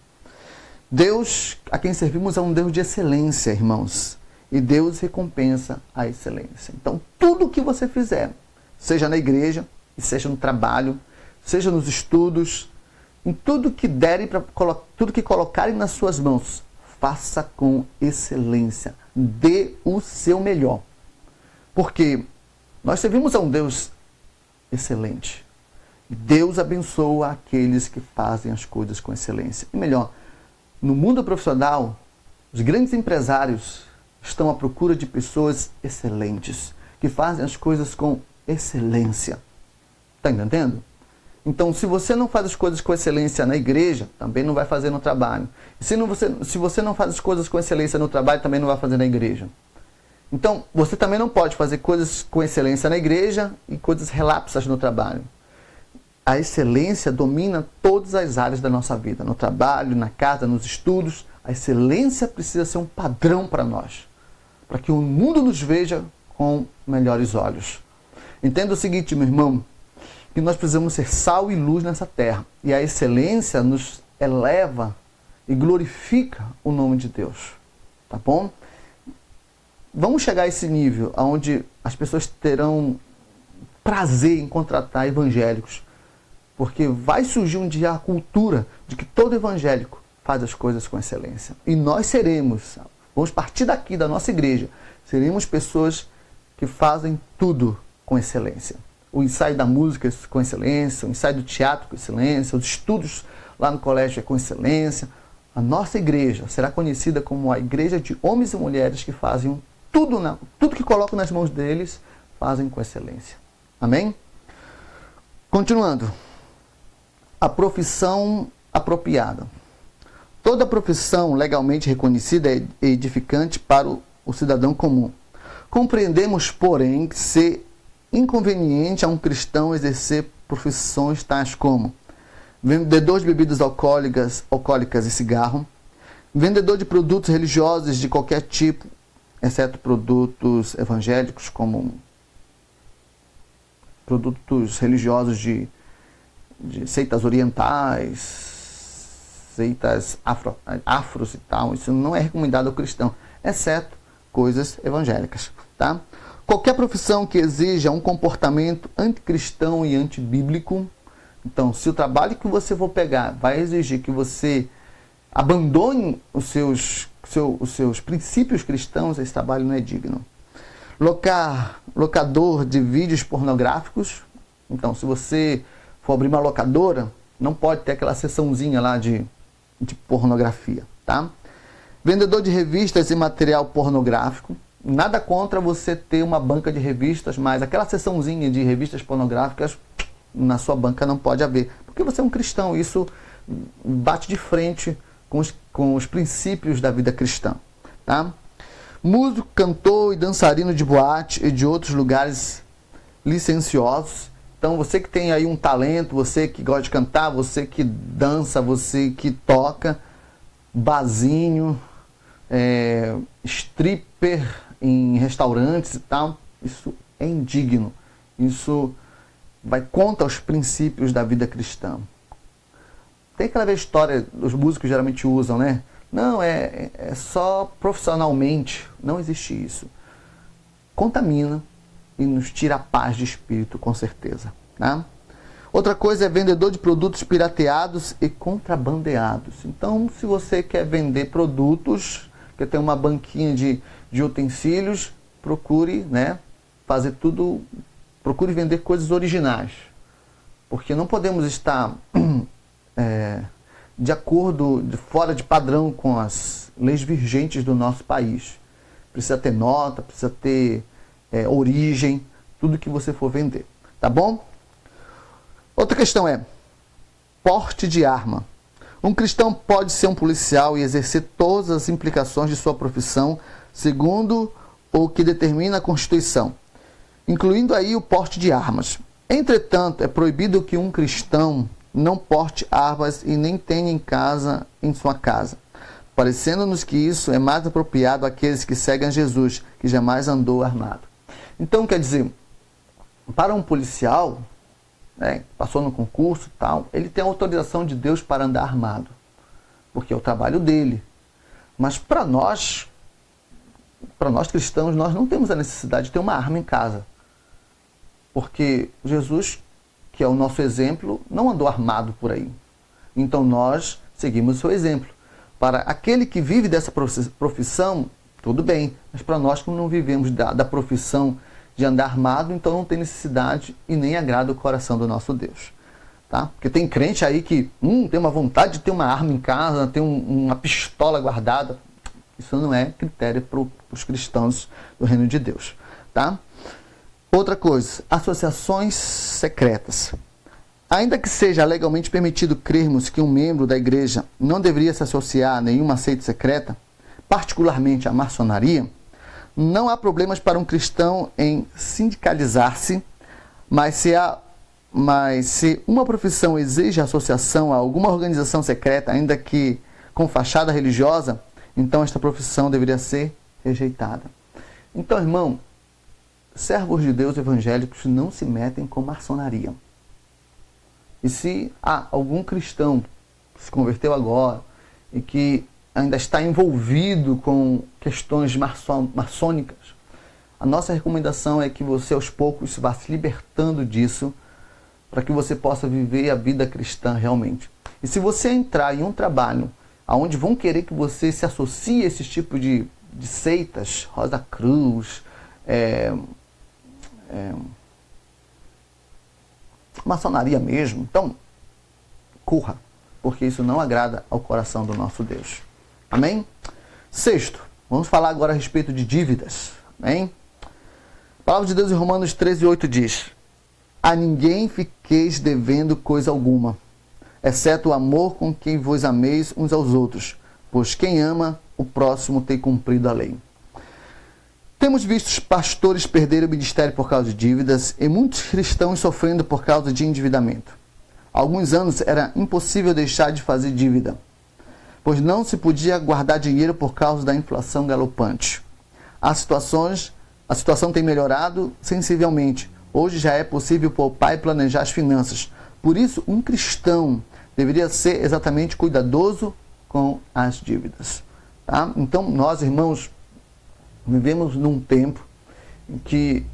Deus, a quem servimos, é um Deus de excelência, irmãos. E Deus recompensa a excelência. Então, tudo o que você fizer, seja na igreja, seja no trabalho, seja nos estudos, em tudo que derem, tudo que colocarem nas suas mãos, faça com excelência. Dê o seu melhor. Porque nós servimos a um Deus excelente. Deus abençoa aqueles que fazem as coisas com excelência. E melhor, no mundo profissional, os grandes empresários estão à procura de pessoas excelentes, que fazem as coisas com excelência. Está entendendo? Então, se você não faz as coisas com excelência na igreja, também não vai fazer no trabalho. Se você não faz as coisas com excelência no trabalho, também não vai fazer na igreja. Então, você também não pode fazer coisas com excelência na igreja e coisas relapsas no trabalho. A excelência domina todas as áreas da nossa vida, no trabalho, na casa, nos estudos. A excelência precisa ser um padrão para nós, para que o mundo nos veja com melhores olhos. Entenda o seguinte, meu irmão, que nós precisamos ser sal e luz nessa terra. E a excelência nos eleva e glorifica o nome de Deus. Tá bom? vamos chegar a esse nível onde as pessoas terão prazer em contratar evangélicos, porque vai surgir um dia a cultura de que todo evangélico faz as coisas com excelência. E nós vamos partir daqui da nossa igreja, seremos pessoas que fazem tudo com excelência. O ensaio da música com excelência, o ensaio do teatro com excelência, os estudos lá no colégio é com excelência. A nossa igreja será conhecida como a igreja de homens e mulheres que fazem tudo que colocam nas mãos deles, fazem com excelência. Amém? Continuando. A profissão apropriada. Toda profissão legalmente reconhecida é edificante para o cidadão comum. Compreendemos, porém, que ser inconveniente a um cristão exercer profissões tais como vendedor de bebidas alcoólicas e cigarro, vendedor de produtos religiosos de qualquer tipo, exceto produtos evangélicos, como produtos religiosos de seitas orientais, seitas afros e tal. Isso não é recomendado ao cristão, exceto coisas evangélicas, tá? Qualquer profissão que exija um comportamento anticristão e antibíblico. Então, se o trabalho que você for pegar vai exigir que você abandone os seus princípios cristãos, esse trabalho não é digno. Locador de vídeos pornográficos. Então, se você for abrir uma locadora, não pode ter aquela seçãozinha lá de pornografia, tá? Vendedor de revistas e material pornográfico. Nada contra você ter uma banca de revistas, mas aquela seçãozinha de revistas pornográficas na sua banca não pode haver, porque você é um cristão. Isso bate de frente com os princípios da vida cristã, tá? Músico, cantor e dançarino de boate e de outros lugares licenciosos. Então, você que tem aí um talento, você que gosta de cantar, você que dança, você que toca, barzinho, stripper em restaurantes e tal, isso é indigno. Isso vai contra os princípios da vida cristã. Tem aquela velha história, os músicos geralmente usam, né? Não, é só profissionalmente. Não existe isso. Contamina e nos tira a paz de espírito, com certeza, né? Outra coisa é vendedor de produtos pirateados e contrabandeados. Então, se você quer vender produtos, quer ter uma banquinha de utensílios, procure, né, procure vender coisas originais. Porque não podemos estar de acordo, fora de padrão com as leis vigentes do nosso país. Precisa ter nota, precisa ter origem, tudo que você for vender, tá bom? Outra questão é porte de arma. Um cristão pode ser um policial e exercer todas as implicações de sua profissão segundo o que determina a Constituição, incluindo aí o porte de armas. Entretanto, é proibido que um cristão não porte armas e nem tenha em sua casa, parecendo-nos que isso é mais apropriado àqueles que seguem a Jesus, que jamais andou armado. Então, quer dizer, para um policial, passou no concurso e tal, ele tem a autorização de Deus para andar armado, porque é o trabalho dele. Mas para nós cristãos, nós não temos a necessidade de ter uma arma em casa, porque Jesus, que é o nosso exemplo, não andou armado por aí. Então nós seguimos o seu exemplo. Para aquele que vive dessa profissão, tudo bem, mas para nós que não vivemos da profissão de andar armado, então não tem necessidade e nem agrada o coração do nosso Deus, tá? Porque tem crente aí que tem uma vontade de ter uma arma em casa, ter uma pistola guardada. Isso não é critério para os cristãos do reino de Deus, tá? Outra coisa, associações secretas. Ainda que seja legalmente permitido crermos que um membro da igreja não deveria se associar a nenhuma seita secreta, particularmente a maçonaria, não há problemas para um cristão em sindicalizar-se, mas se uma profissão exige associação a alguma organização secreta, ainda que com fachada religiosa, então esta profissão deveria ser rejeitada. Então, irmão, servos de Deus evangélicos não se metem com maçonaria. E se há algum cristão que se converteu agora e que ainda está envolvido com questões maçônicas, a nossa recomendação é que você aos poucos vá se libertando disso, para que você possa viver a vida cristã realmente. E se você entrar em um trabalho onde vão querer que você se associe a esse tipo de seitas, Rosa Cruz, maçonaria mesmo, então corra, porque isso não agrada ao coração do nosso Deus. Amém? Sexto, vamos falar agora a respeito de dívidas. Amém? A palavra de Deus em Romanos 13:8 diz: a ninguém fiqueis devendo coisa alguma, exceto o amor com quem vos ameis uns aos outros, pois quem ama o próximo tem cumprido a lei. Temos visto pastores perderem o ministério por causa de dívidas e muitos cristãos sofrendo por causa de endividamento. Há alguns anos era impossível deixar de fazer dívida, pois não se podia guardar dinheiro por causa da inflação galopante. A situação tem melhorado sensivelmente. Hoje já é possível poupar e planejar as finanças. Por isso, um cristão deveria ser exatamente cuidadoso com as dívidas. Tá? Então, nós, irmãos, vivemos num tempo em que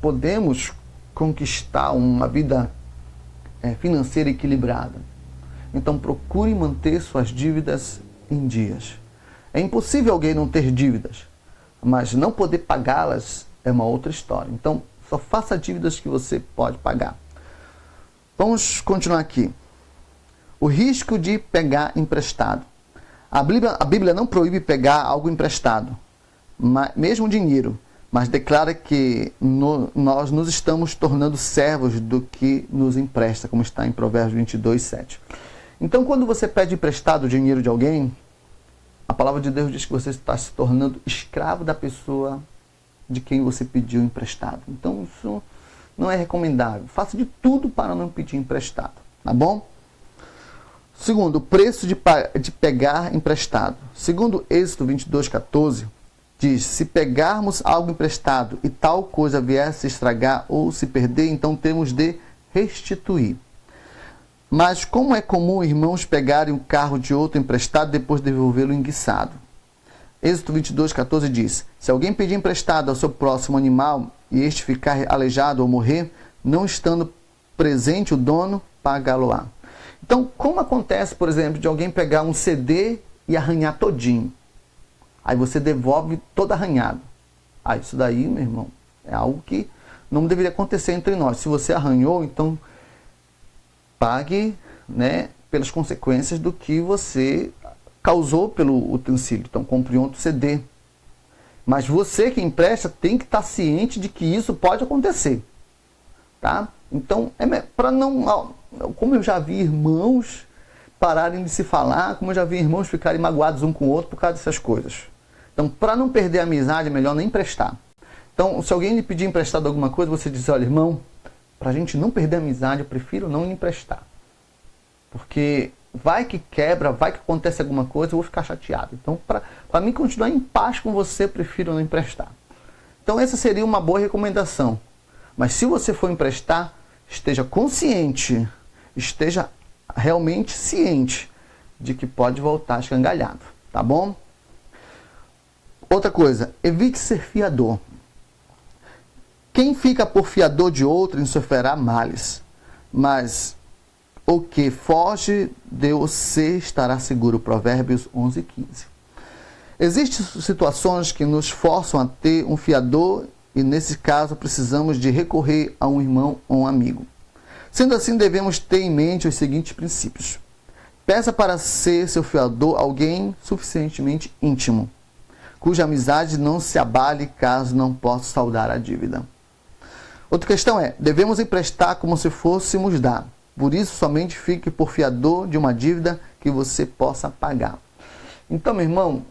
podemos conquistar uma vida financeira equilibrada. Então, procure manter suas dívidas em dias. É impossível alguém não ter dívidas, mas não poder pagá-las é uma outra história. Então, só faça dívidas que você pode pagar. Vamos continuar aqui. O risco de pegar emprestado. A Bíblia não proíbe pegar algo emprestado, mesmo dinheiro, mas declara que nós nos estamos tornando servos do que nos empresta, como está em Provérbios 22:7. Então, quando você pede emprestado o dinheiro de alguém, a palavra de Deus diz que você está se tornando escravo da pessoa de quem você pediu emprestado. Então, isso não é recomendável. Faça de tudo para não pedir emprestado, tá bom? Segundo, o preço de pegar emprestado. Segundo Êxodo 22:14, diz: se pegarmos algo emprestado e tal coisa vier a se estragar ou se perder, então temos de restituir. Mas como é comum irmãos pegarem um carro de outro emprestado e depois devolvê-lo enguiçado? Êxodo 22:14 diz: se alguém pedir emprestado ao seu próximo animal e este ficar aleijado ou morrer, não estando presente o dono, pagá-lo-á. Então, como acontece, por exemplo, de alguém pegar um CD e arranhar todinho? Aí você devolve todo arranhado. Isso daí, meu irmão, é algo que não deveria acontecer entre nós. Se você arranhou, então pague, pelas consequências do que você causou pelo utensílio. Então, compre outro CD. Mas você que empresta tem que estar ciente de que isso pode acontecer. Tá? Então, para não... Como eu já vi irmãos pararem de se falar, como eu já vi irmãos ficarem magoados um com o outro por causa dessas coisas. Então, para não perder a amizade, é melhor nem emprestar. Então, se alguém lhe pedir emprestado alguma coisa, você diz: olha, irmão, para a gente não perder a amizade, eu prefiro não lhe emprestar. Porque vai que quebra, vai que acontece alguma coisa, eu vou ficar chateado. Então, para mim continuar em paz com você, eu prefiro não emprestar. Então, essa seria uma boa recomendação. Mas se você for emprestar, esteja consciente, esteja realmente ciente de que pode voltar escangalhado, tá bom? Outra coisa, evite ser fiador. Quem fica por fiador de outro sofrerá males, mas o que foge de você estará seguro. Provérbios 11:15. Existem situações que nos forçam a ter um fiador e, nesse caso, precisamos de recorrer a um irmão ou um amigo. Sendo assim, devemos ter em mente os seguintes princípios. Peça para ser seu fiador alguém suficientemente íntimo, cuja amizade não se abale caso não possa saldar a dívida. Outra questão é, devemos emprestar como se fôssemos dar. Por isso, somente fique por fiador de uma dívida que você possa pagar. Então, meu irmão,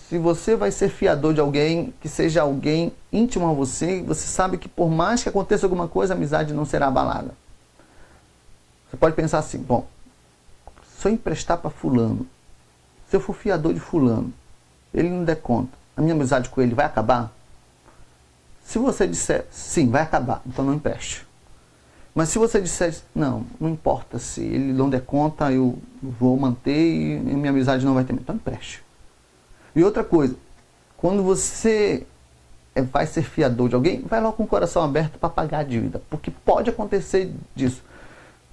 se você vai ser fiador de alguém, que seja alguém íntimo a você, você sabe que por mais que aconteça alguma coisa, a amizade não será abalada. Você pode pensar assim, bom, se eu emprestar para fulano, se eu for fiador de fulano, ele não der conta, a minha amizade com ele vai acabar? Se você disser, sim, vai acabar, então não empreste. Mas se você disser, não importa, se ele não der conta, eu vou manter e minha amizade não vai ter, então empreste. E outra coisa, quando você vai ser fiador de alguém, vai logo com o coração aberto para pagar a dívida, porque pode acontecer disso.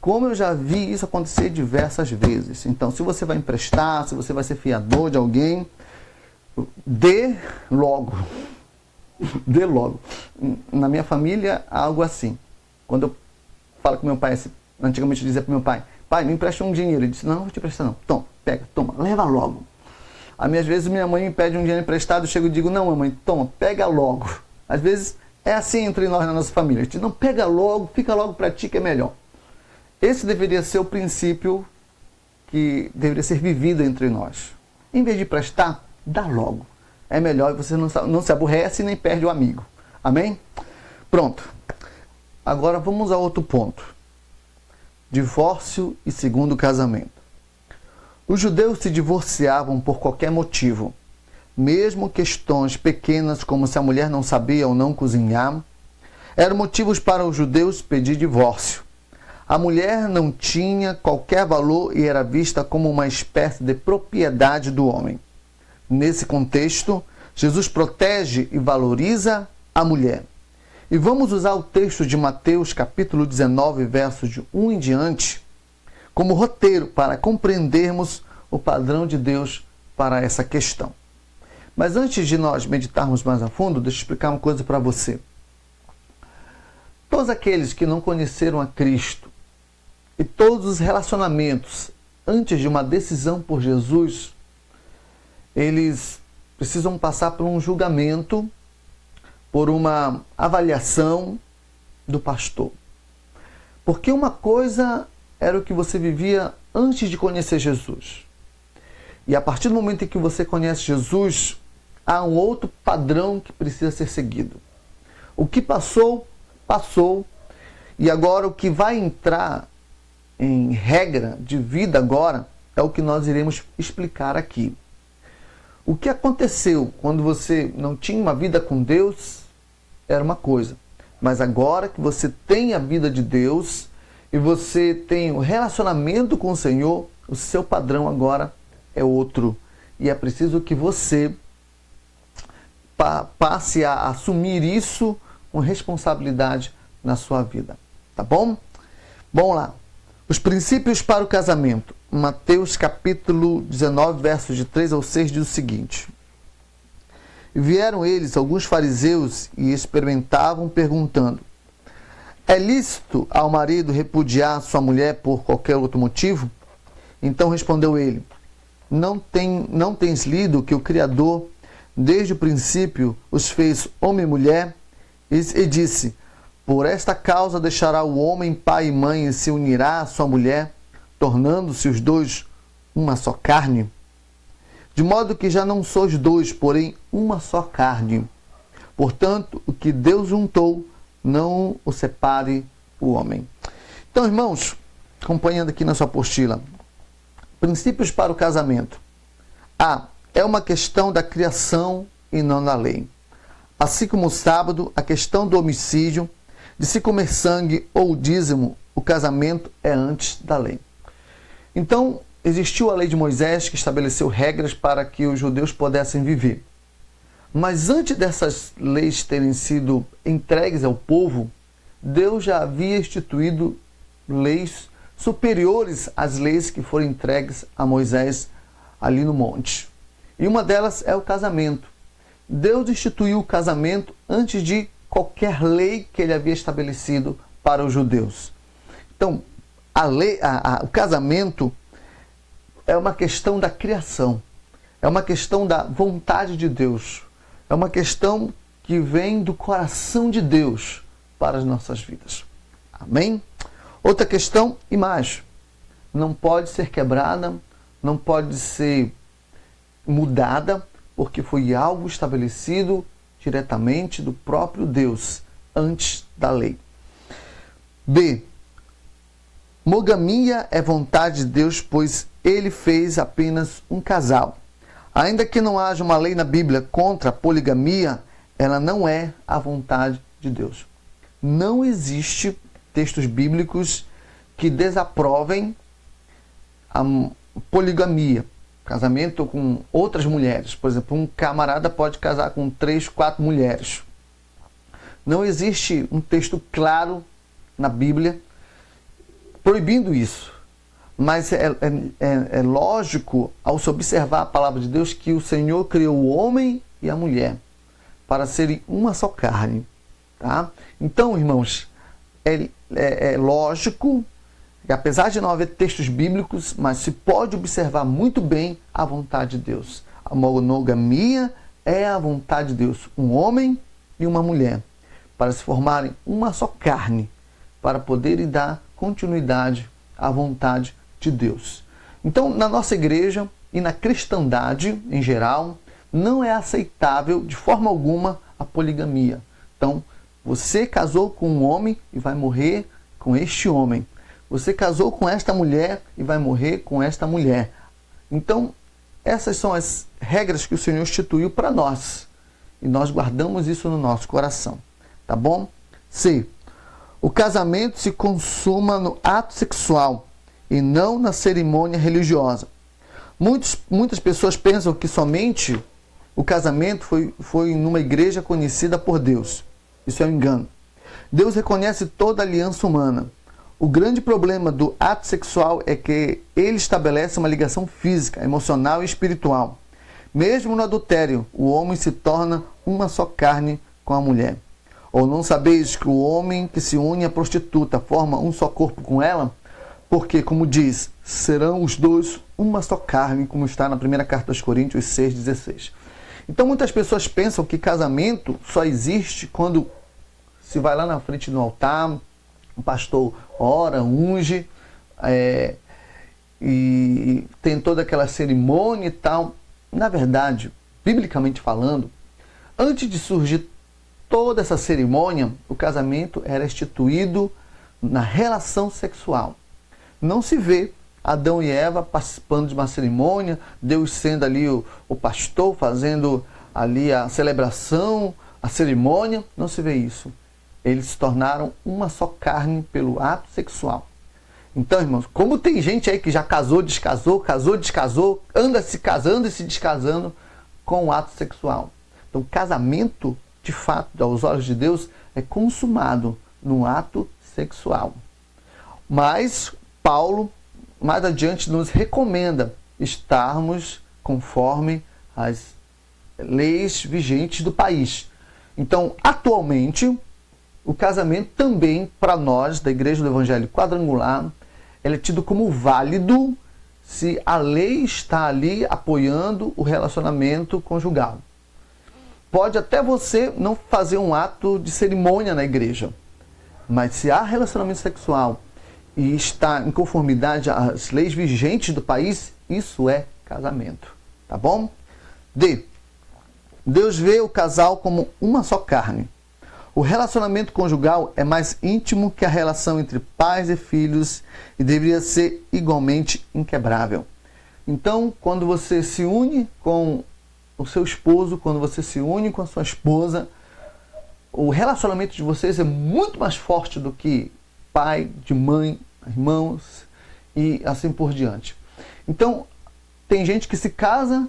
Como eu já vi isso acontecer diversas vezes. Então, se você vai emprestar, se você vai ser fiador de alguém, dê logo. Dê logo. Na minha família, algo assim. Quando eu falo com meu pai, antigamente eu dizia para meu pai, pai, me empresta um dinheiro. Ele disse, não vou te emprestar não. Toma, pega, toma, leva logo. Às vezes minha mãe me pede um dinheiro emprestado, eu chego e digo, não, mamãe, toma, pega logo. Às vezes é assim entre nós na nossa família. A gente não pega logo, fica logo para ti que é melhor. Esse deveria ser o princípio que deveria ser vivido entre nós. Em vez de prestar, dá logo. É melhor e você não se aborrece nem perde o amigo. Amém? Pronto. Agora vamos a outro ponto. Divórcio e segundo casamento. Os judeus se divorciavam por qualquer motivo. Mesmo questões pequenas como se a mulher não sabia ou não cozinhar, eram motivos para os judeus pedir divórcio. A mulher não tinha qualquer valor e era vista como uma espécie de propriedade do homem. Nesse contexto, Jesus protege e valoriza a mulher. E vamos usar o texto de Mateus capítulo 19, versos de 1 em diante, como roteiro para compreendermos o padrão de Deus para essa questão. Mas antes de nós meditarmos mais a fundo, deixa eu explicar uma coisa para você. Todos aqueles que não conheceram a Cristo e todos os relacionamentos antes de uma decisão por Jesus, eles precisam passar por um julgamento, por uma avaliação do pastor. Porque uma coisa era o que você vivia antes de conhecer Jesus. E a partir do momento em que você conhece Jesus, há um outro padrão que precisa ser seguido. O que passou, passou. E agora o que vai entrar em regra de vida agora é o que nós iremos explicar aqui. O que aconteceu quando você não tinha uma vida com Deus era uma coisa. Mas agora que você tem a vida de Deus e você tem o relacionamento com o Senhor, o seu padrão agora é outro. E é preciso que você passe a assumir isso com responsabilidade na sua vida. Tá bom? Vamos lá. Os princípios para o casamento. Mateus capítulo 19, versos de 3 ao 6 diz o seguinte. Vieram eles, alguns fariseus, e experimentavam, perguntando, é lícito ao marido repudiar sua mulher por qualquer outro motivo? Então respondeu ele, não tens lido que o Criador, desde o princípio, os fez homem e mulher? E disse, por esta causa deixará o homem pai e mãe e se unirá à sua mulher, tornando-se os dois uma só carne? De modo que já não sois dois, porém uma só carne. Portanto, o que Deus juntou, não o separe o homem. Então, irmãos, acompanhando aqui na sua apostila, princípios para o casamento. A. É uma questão da criação e não da lei. Assim como o sábado, a questão do homicídio, de se comer sangue ou dízimo, o casamento é antes da lei. Então, existiu a lei de Moisés que estabeleceu regras para que os judeus pudessem viver. Mas antes dessas leis terem sido entregues ao povo, Deus já havia instituído leis superiores às leis que foram entregues a Moisés ali no monte. E uma delas é o casamento. Deus instituiu o casamento antes de qualquer lei que ele havia estabelecido para os judeus. Então, o casamento é uma questão da criação, é uma questão da vontade de Deus, é uma questão que vem do coração de Deus para as nossas vidas. Amém? Outra questão, imagem. Não pode ser quebrada, não pode ser mudada, porque foi algo estabelecido diretamente do próprio Deus, antes da lei. B. Mogamia é vontade de Deus, pois ele fez apenas um casal. Ainda que não haja uma lei na Bíblia contra a poligamia, ela não é a vontade de Deus. Não existe textos bíblicos que desaprovem a poligamia. casamento com outras mulheres. Por exemplo, um camarada pode casar com 3, 4 mulheres. Não existe um texto claro na Bíblia proibindo isso. Mas é lógico, ao se observar a palavra de Deus, que o Senhor criou o homem e a mulher para serem uma só carne. Tá? Então, irmãos, é lógico que apesar de não haver textos bíblicos, mas se pode observar muito bem a vontade de Deus. A monogamia é a vontade de Deus. Um homem e uma mulher, para se formarem uma só carne, para poderem dar continuidade à vontade de Deus. Então, na nossa igreja e na cristandade em geral, não é aceitável de forma alguma a poligamia. Então, você casou com um homem e vai morrer com este homem. Você casou com esta mulher e vai morrer com esta mulher. Então, essas são as regras que o Senhor instituiu para nós. E nós guardamos isso no nosso coração. Tá bom? C. O casamento se consuma no ato sexual e não na cerimônia religiosa. Muitas pessoas pensam que somente o casamento foi numa igreja conhecida por Deus. Isso é um engano. Deus reconhece toda aliança humana. O grande problema do ato sexual é que ele estabelece uma ligação física, emocional e espiritual. Mesmo no adultério, o homem se torna uma só carne com a mulher. Ou não sabeis que o homem que se une à prostituta forma um só corpo com ela? Porque, como diz, serão os dois uma só carne, como está na primeira carta aos Coríntios 6,16. Então muitas pessoas pensam que casamento só existe quando se vai lá na frente do altar, o pastor ora, unge, e tem toda aquela cerimônia e tal. Na verdade, biblicamente falando, antes de surgir toda essa cerimônia, o casamento era instituído na relação sexual. Não se vê Adão e Eva participando de uma cerimônia, Deus sendo ali o pastor, fazendo ali a celebração, a cerimônia. Não se vê isso. Eles se tornaram uma só carne pelo ato sexual. Então, irmãos, como tem gente aí que já casou, descasou, anda se casando e se descasando com o ato sexual. Então, casamento, de fato, aos olhos de Deus, é consumado no ato sexual. Mas Paulo, mais adiante, nos recomenda estarmos conforme as leis vigentes do país. Então, atualmente, o casamento também, para nós, da Igreja do Evangelho Quadrangular, ele é tido como válido se a lei está ali apoiando o relacionamento conjugal. Pode até você não fazer um ato de cerimônia na igreja, mas se há relacionamento sexual e está em conformidade às leis vigentes do país, isso é casamento. Tá bom? D. Deus vê o casal como uma só carne. O relacionamento conjugal é mais íntimo que a relação entre pais e filhos e deveria ser igualmente inquebrável. Então, quando você se une com o seu esposo, quando você se une com a sua esposa, o relacionamento de vocês é muito mais forte do que pai, de mãe, irmãos e assim por diante. Então, tem gente que se casa,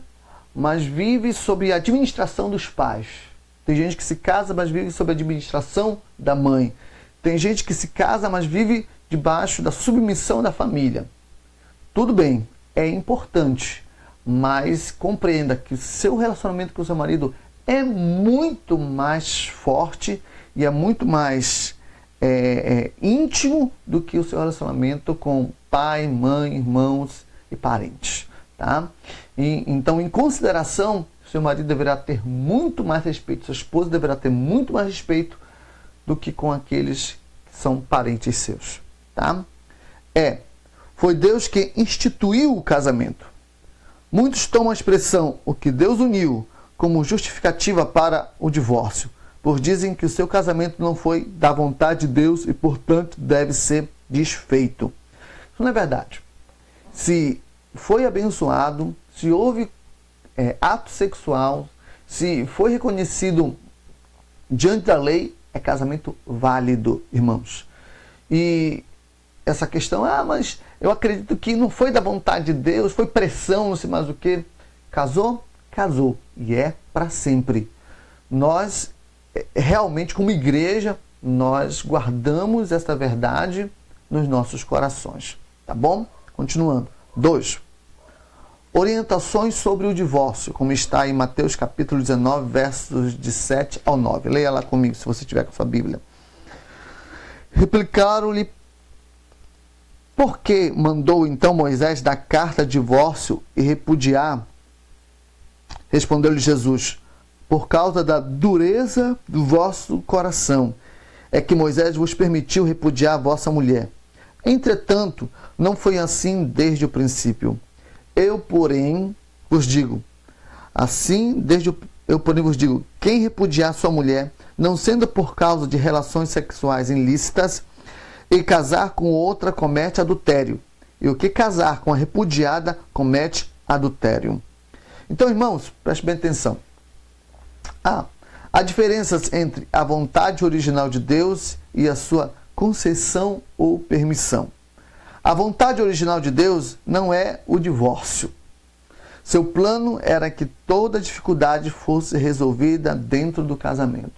mas vive sob a administração dos pais. Tem gente que se casa, mas vive sob a administração da mãe. Tem gente que se casa, mas vive debaixo da submissão da família. Tudo bem, é importante, mas compreenda que o seu relacionamento com o seu marido é muito mais forte e é muito mais íntimo do que o seu relacionamento com pai, mãe, irmãos e parentes. Tá? Então, em consideração, seu marido deverá ter muito mais respeito, sua esposa deverá ter muito mais respeito do que com aqueles que são parentes seus. Tá? Foi Deus que instituiu o casamento. Muitos tomam a expressão "o que Deus uniu" como justificativa para o divórcio, pois dizem que o seu casamento não foi da vontade de Deus e, portanto, deve ser desfeito. Isso não é verdade. Se foi abençoado, se houve ato sexual, se foi reconhecido diante da lei, é casamento válido, irmãos. E essa questão, mas eu acredito que não foi da vontade de Deus, foi pressão, não sei mais o que. Casou? Casou. E é para sempre. Nós, realmente, como igreja, nós guardamos essa verdade nos nossos corações. Tá bom? Continuando. 2. Orientações sobre o divórcio, como está em Mateus capítulo 19, versos de 7 ao 9. Leia lá comigo, se você tiver com a sua Bíblia. Replicaram-lhe: por que mandou então Moisés dar carta de divórcio e repudiar? Respondeu-lhe Jesus: por causa da dureza do vosso coração, é que Moisés vos permitiu repudiar a vossa mulher. Entretanto, não foi assim desde o princípio. Eu, porém, vos digo, quem repudiar sua mulher, não sendo por causa de relações sexuais ilícitas, e casar com outra comete adultério. E o que casar com a repudiada comete adultério. Então, irmãos, preste bem atenção. Há diferenças entre a vontade original de Deus e a sua concessão ou permissão. A vontade original de Deus não é o divórcio. Seu plano era que toda dificuldade fosse resolvida dentro do casamento.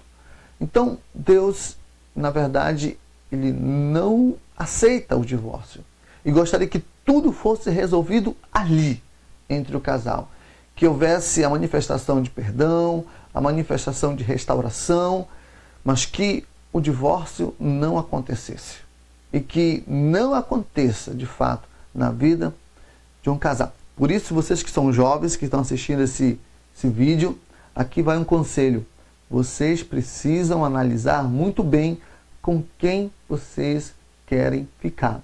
Então, Deus, na verdade, ele não aceita o divórcio. E gostaria que tudo fosse resolvido ali, entre o casal. Que houvesse a manifestação de perdão, a manifestação de restauração, mas que o divórcio não acontecesse. E que não aconteça, de fato, na vida de um casal. Por isso, vocês que são jovens, que estão assistindo esse vídeo, aqui vai um conselho. Vocês precisam analisar muito bem com quem vocês querem ficar.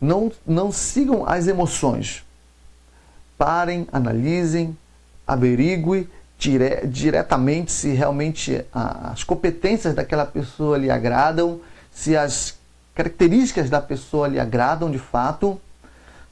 Não sigam as emoções. Parem, analisem, averiguem diretamente se realmente as competências daquela pessoa lhe agradam, se as características da pessoa lhe agradam de fato,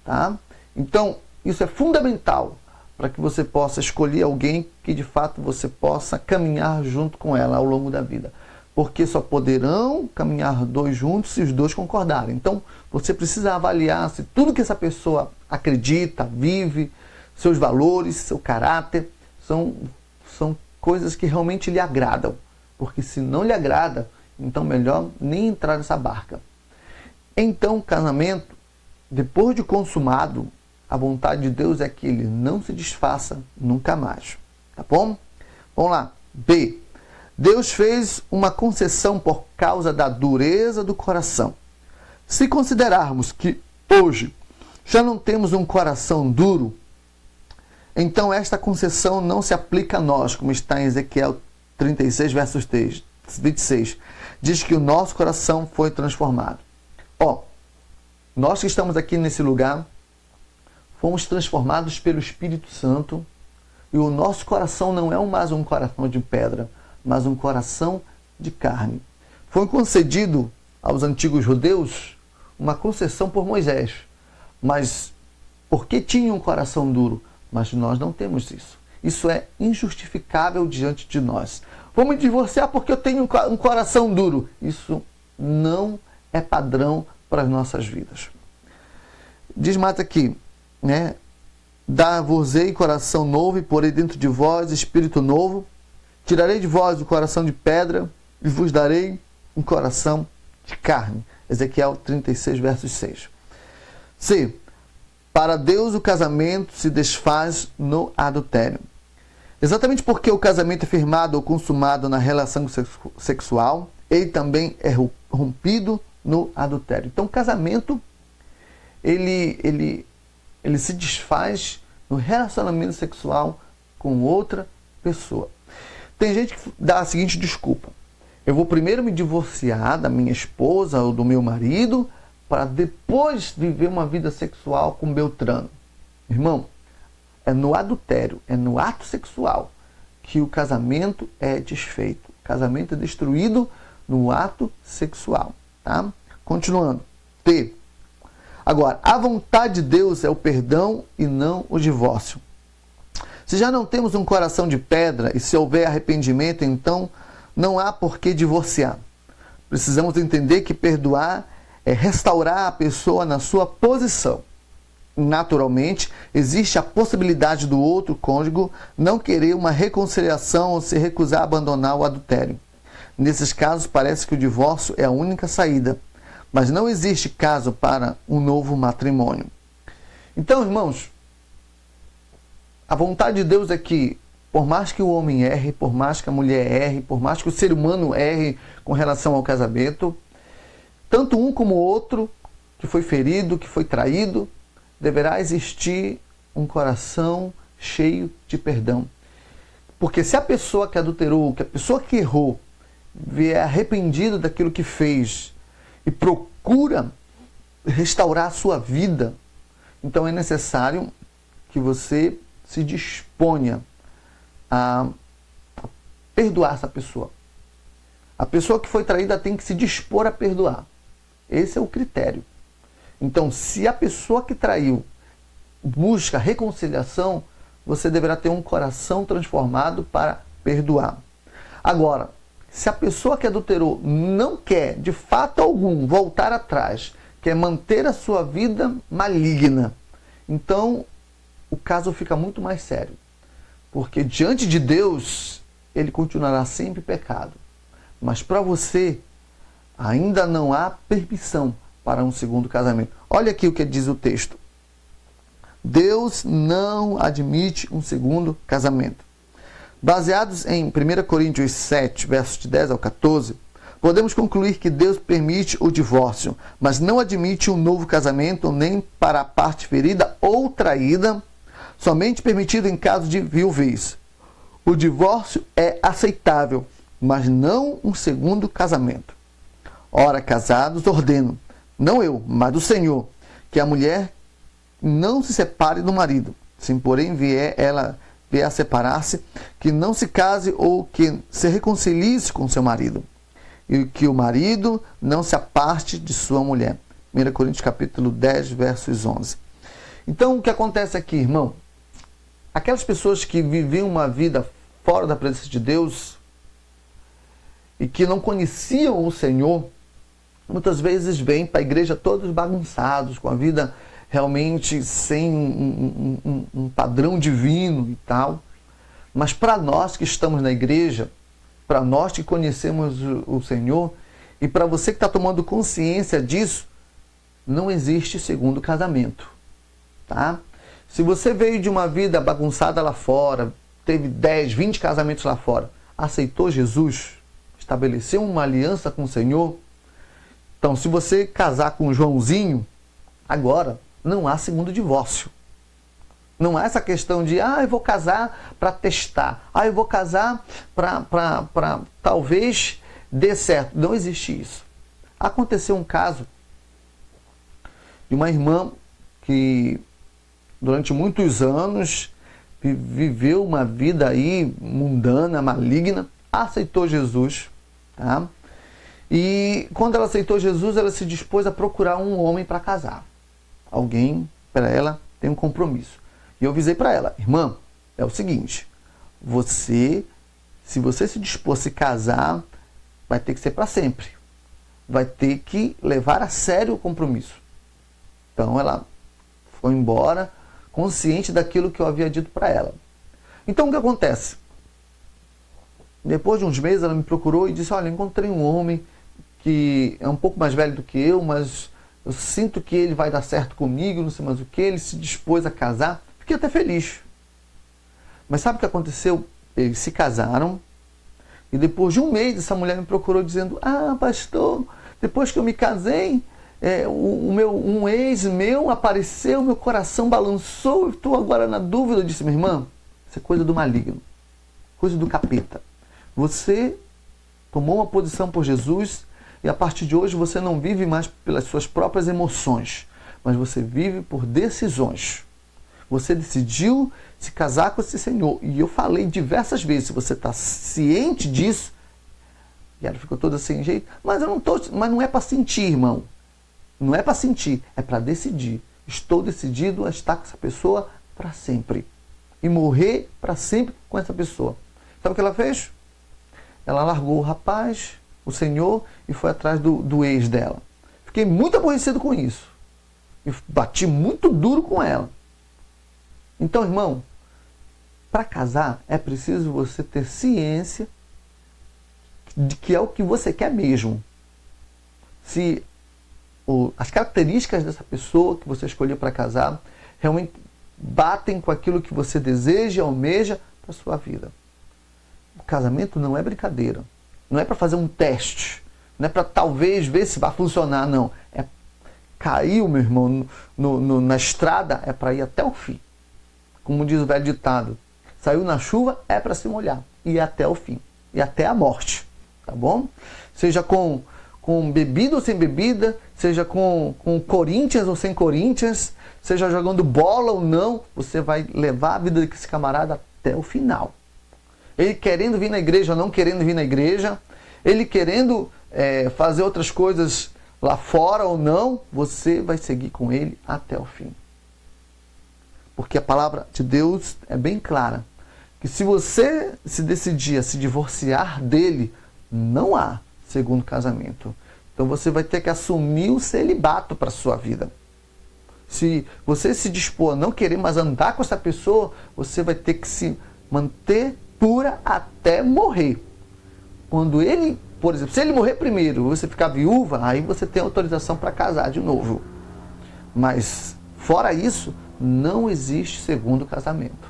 tá? Então, isso é fundamental para que você possa escolher alguém que de fato você possa caminhar junto com ela ao longo da vida. Porque só poderão caminhar dois juntos se os dois concordarem. Então, você precisa avaliar se tudo que essa pessoa acredita, vive, seus valores, seu caráter, são coisas que realmente lhe agradam. Porque se não lhe agrada, então melhor nem entrar nessa barca. Então, o casamento, depois de consumado, a vontade de Deus é que ele não se desfaça nunca mais. Tá bom? Vamos lá. B. Deus fez uma concessão por causa da dureza do coração. Se considerarmos que hoje já não temos um coração duro, então esta concessão não se aplica a nós, como está em Ezequiel 36, versos 26. Diz que o nosso coração foi transformado. Nós que estamos aqui nesse lugar, fomos transformados pelo Espírito Santo e o nosso coração não é mais um coração de pedra, mas um coração de carne. Foi concedido aos antigos judeus uma concessão por Moisés, mas porque tinham um coração duro, mas nós não temos isso. Isso é injustificável diante de nós. Vou me divorciar porque eu tenho um coração duro. Isso não é padrão para as nossas vidas. Diz mais aqui, né? Dar-vos-ei coração novo e porei dentro de vós espírito novo. Tirarei de vós o coração de pedra e vos darei um coração de carne. Ezequiel 36, versos 6. C. Para Deus o casamento se desfaz no adultério. Exatamente porque o casamento é firmado ou consumado na relação sexual, ele também é rompido no adultério. Então o casamento, ele se desfaz no relacionamento sexual com outra pessoa. Tem gente que dá a seguinte desculpa: eu vou primeiro me divorciar da minha esposa ou do meu marido para depois viver uma vida sexual com Beltrano. Irmão, é no adultério, é no ato sexual que o casamento é desfeito. O casamento é destruído no ato sexual. Tá? Continuando. T. Agora, a vontade de Deus é o perdão e não o divórcio. Se já não temos um coração de pedra e se houver arrependimento, então não há por que divorciar. Precisamos entender que perdoar restaurar a pessoa na sua posição. Naturalmente, existe a possibilidade do outro cônjuge não querer uma reconciliação ou se recusar a abandonar o adultério. Nesses casos, parece que o divórcio é a única saída, mas não existe caso para um novo matrimônio. Então, irmãos, a vontade de Deus é que, por mais que o homem erre, por mais que a mulher erre, por mais que o ser humano erre com relação ao casamento, tanto um como o outro, que foi ferido, que foi traído, deverá existir um coração cheio de perdão. Porque se a pessoa que adulterou, que a pessoa que errou, vier arrependido daquilo que fez e procura restaurar a sua vida, então é necessário que você se disponha a perdoar essa pessoa. A pessoa que foi traída tem que se dispor a perdoar. Esse é o critério. Então, se a pessoa que traiu busca reconciliação, você deverá ter um coração transformado para perdoar. Agora, se a pessoa que adulterou não quer, de fato algum, voltar atrás, quer manter a sua vida maligna, então o caso fica muito mais sério. Porque diante de Deus, ele continuará sempre pecado. Mas para você, ainda não há permissão para um segundo casamento. Olha aqui o que diz o texto. Deus não admite um segundo casamento. Baseados em 1 Coríntios 7, versos de 10 ao 14, podemos concluir que Deus permite o divórcio, mas não admite um novo casamento nem para a parte ferida ou traída, somente permitido em caso de viuvez. O divórcio é aceitável, mas não um segundo casamento. Ora, casados, ordeno, não eu, mas o Senhor, que a mulher não se separe do marido. Se, porém, ela vier a separar-se, que não se case ou que se reconcilie com seu marido. E que o marido não se aparte de sua mulher. 1 Coríntios capítulo 10, versos 11. Então, o que acontece aqui, irmão? Aquelas pessoas que viviam uma vida fora da presença de Deus e que não conheciam o Senhor, muitas vezes vêm para a igreja todos bagunçados, com a vida realmente sem um padrão divino e tal. Mas para nós que estamos na igreja, para nós que conhecemos o Senhor, e para você que está tomando consciência disso, não existe segundo casamento. Tá? Se você veio de uma vida bagunçada lá fora, teve 10, 20 casamentos lá fora, aceitou Jesus, estabeleceu uma aliança com o Senhor, então se você casar com o Joãozinho, agora não há segundo divórcio. Não há essa questão de, eu vou casar para testar, eu vou casar para talvez dê certo. Não existe isso. Aconteceu um caso de uma irmã que durante muitos anos viveu uma vida aí mundana, maligna, aceitou Jesus, tá? E quando ela aceitou Jesus, ela se dispôs a procurar um homem para casar. Alguém para ela tem um compromisso. E eu avisei para ela, irmã, é o seguinte, se você se dispor a se casar, vai ter que ser para sempre. Vai ter que levar a sério o compromisso. Então ela foi embora, consciente daquilo que eu havia dito para ela. Então o que acontece? Depois de uns meses ela me procurou e disse, olha, encontrei um homem que é um pouco mais velho do que eu, mas eu sinto que ele vai dar certo comigo, não sei mais o que, ele se dispôs a casar. Fiquei até feliz. Mas sabe o que aconteceu? Eles se casaram e depois de um mês essa mulher me procurou dizendo, pastor, depois que eu me casei, um ex meu apareceu, meu coração balançou, eu estou agora na dúvida. Eu disse, minha irmã, isso é coisa do maligno, coisa do capeta. Você tomou uma posição por Jesus e a partir de hoje você não vive mais pelas suas próprias emoções, mas você vive por decisões. Você decidiu se casar com esse Senhor. E eu falei diversas vezes, se você está ciente disso, e ela ficou toda sem jeito, mas não é para sentir, irmão. Não é para sentir, é para decidir. Estou decidido a estar com essa pessoa para sempre. E morrer para sempre com essa pessoa. Sabe o que ela fez? Ela largou o rapaz, o Senhor, e foi atrás do ex dela. fiquei muito aborrecido com isso. E bati muito duro com ela. Então, irmão, para casar é preciso você ter ciência de que é o que você quer mesmo. Se as características dessa pessoa que você escolheu para casar realmente batem com aquilo que você deseja, almeja para a sua vida. O casamento não é brincadeira. Não é para fazer um teste. Não é para talvez ver se vai funcionar, não. É caiu, meu irmão, na estrada, é para ir até o fim. Como diz o velho ditado, saiu na chuva, é para se molhar. E até o fim. E até a morte. Tá bom? Seja com bebida ou sem bebida, seja com Corinthians ou sem Corinthians, seja jogando bola ou não, você vai levar a vida desse camarada até o final. Ele querendo vir na igreja ou não querendo vir na igreja, ele querendo fazer outras coisas lá fora ou não, você vai seguir com ele até o fim. Porque a palavra de Deus é bem clara, que se você se decidir a se divorciar dele, não há segundo casamento. Então você vai ter que assumir o celibato para a sua vida. Se você se dispor a não querer mais andar com essa pessoa, você vai ter que se manter pura até morrer. Quando ele, por exemplo, se ele morrer primeiro, você ficar viúva, aí você tem autorização para casar de novo. Mas fora isso, não existe segundo casamento.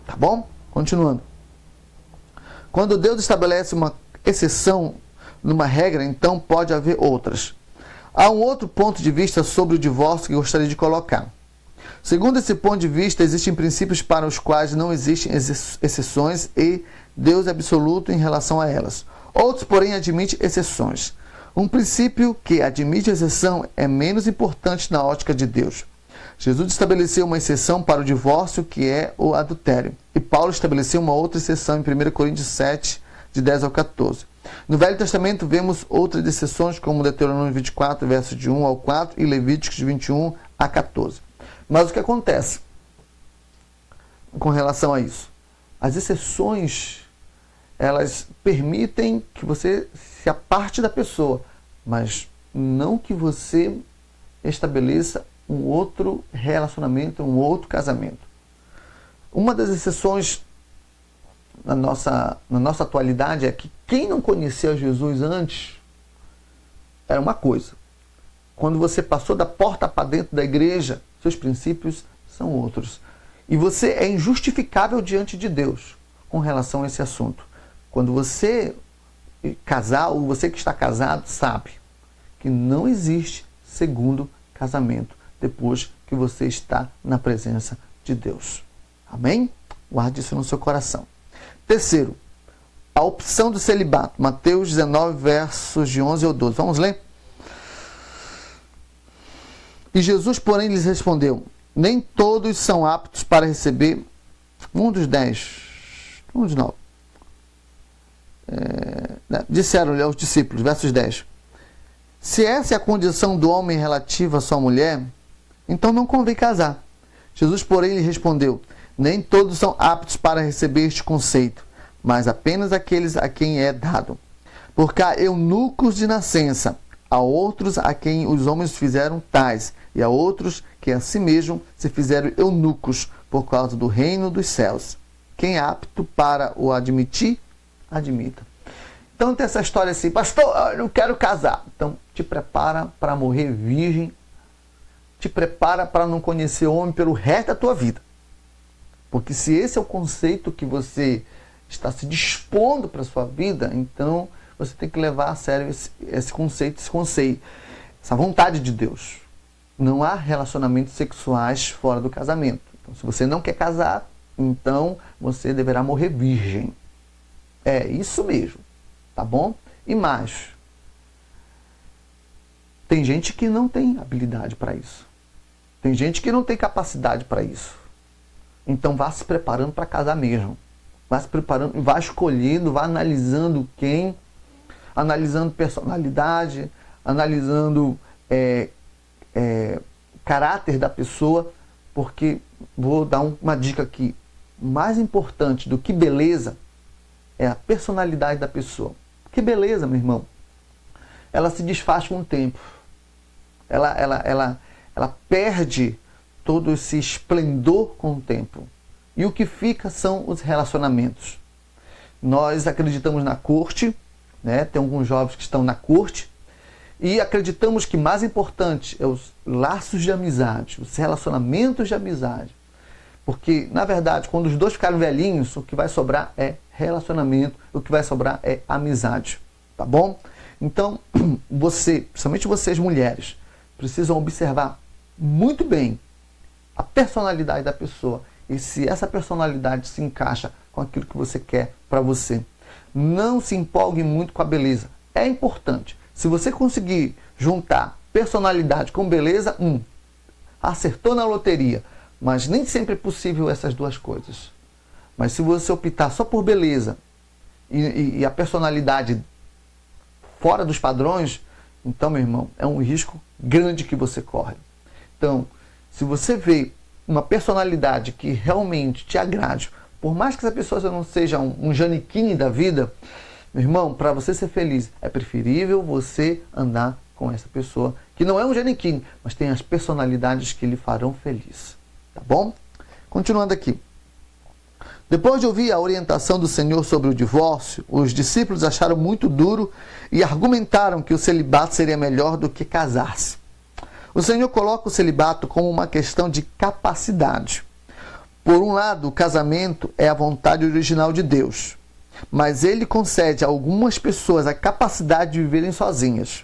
Tá bom? Continuando. Quando Deus estabelece uma exceção numa regra, então pode haver outras. Há um outro ponto de vista sobre o divórcio que gostaria de colocar. Segundo esse ponto de vista, existem princípios para os quais não existem exceções e Deus é absoluto em relação a elas. Outros, porém, admitem exceções. Um princípio que admite exceção é menos importante na ótica de Deus. Jesus estabeleceu uma exceção para o divórcio, que é o adultério. E Paulo estabeleceu uma outra exceção em 1 Coríntios 7, de 10 ao 14. No Velho Testamento vemos outras exceções, como Deuteronômio 24, versos de 1 ao 4 e Levíticos de 21 a 14. Mas o que acontece com relação a isso? As exceções, elas permitem que você se aparte da pessoa, mas não que você estabeleça um outro relacionamento, um outro casamento. Uma das exceções na nossa atualidade é que quem não conhecia Jesus antes era uma coisa. Quando você passou da porta para dentro da igreja, seus princípios são outros. E você é injustificável diante de Deus com relação a esse assunto. Quando você casar, ou você que está casado, sabe que não existe segundo casamento depois que você está na presença de Deus. Amém? Guarde isso no seu coração. Terceiro, a opção do celibato. Mateus 19, versos de 11 ao 12. Vamos ler? E Jesus, porém, lhes respondeu: nem todos são aptos para receber... Um dos 9. Disseram-lhe aos discípulos, versos 10. Se essa é a condição do homem relativa à sua mulher, então não convém casar. Jesus, porém, lhe respondeu: nem todos são aptos para receber este conceito, mas apenas aqueles a quem é dado. Porque há eunucos de nascença, a outros a quem os homens fizeram tais, e a outros que a si mesmo se fizeram eunucos por causa do reino dos céus. Quem é apto para o admitir, admita. Então tem essa história assim: pastor, eu não quero casar. Então te prepara para morrer virgem, te prepara para não conhecer homem pelo resto da tua vida. Porque se esse é o conceito que você está se dispondo para a sua vida, então você tem que levar a sério esse conceito, essa vontade de Deus. Não há relacionamentos sexuais fora do casamento. Então, se você não quer casar, então você deverá morrer virgem. É isso mesmo, tá bom? E mais, tem gente que não tem habilidade para isso. Tem gente que não tem capacidade para isso. Então vá se preparando para casar mesmo. Vá se preparando, vá escolhendo, vá analisando quem, analisando personalidade, analisando caráter da pessoa, porque vou dar uma dica aqui. Mais importante do que beleza é a personalidade da pessoa. Que beleza, meu irmão, ela se desfaz com o tempo. ela perde todo esse esplendor com o tempo. E o que fica são os relacionamentos. Nós acreditamos na corte, né? Tem alguns jovens que estão na corte, e acreditamos que mais importante é os laços de amizade, os relacionamentos de amizade. Porque, na verdade, quando os dois ficarem velhinhos, o que vai sobrar é relacionamento, o que vai sobrar é amizade. Tá bom? Então, principalmente vocês mulheres, precisam observar muito bem a personalidade da pessoa e se essa personalidade se encaixa com aquilo que você quer para você. Não se empolgue muito com a beleza. É importante. Se você conseguir juntar personalidade com beleza, acertou na loteria. Mas nem sempre é possível essas duas coisas. Mas se você optar só por beleza e a personalidade fora dos padrões, então, meu irmão, é um risco grande que você corre. Então, se você vê uma personalidade que realmente te agrade, por mais que essa pessoa não seja um Janequine da vida, meu irmão, para você ser feliz, é preferível você andar com essa pessoa que não é um Janequine, mas tem as personalidades que lhe farão feliz. Tá bom? Continuando aqui. Depois de ouvir a orientação do Senhor sobre o divórcio, os discípulos acharam muito duro e argumentaram que o celibato seria melhor do que casar-se. O Senhor coloca o celibato como uma questão de capacidade. Por um lado, o casamento é a vontade original de Deus, mas ele concede a algumas pessoas a capacidade de viverem sozinhas.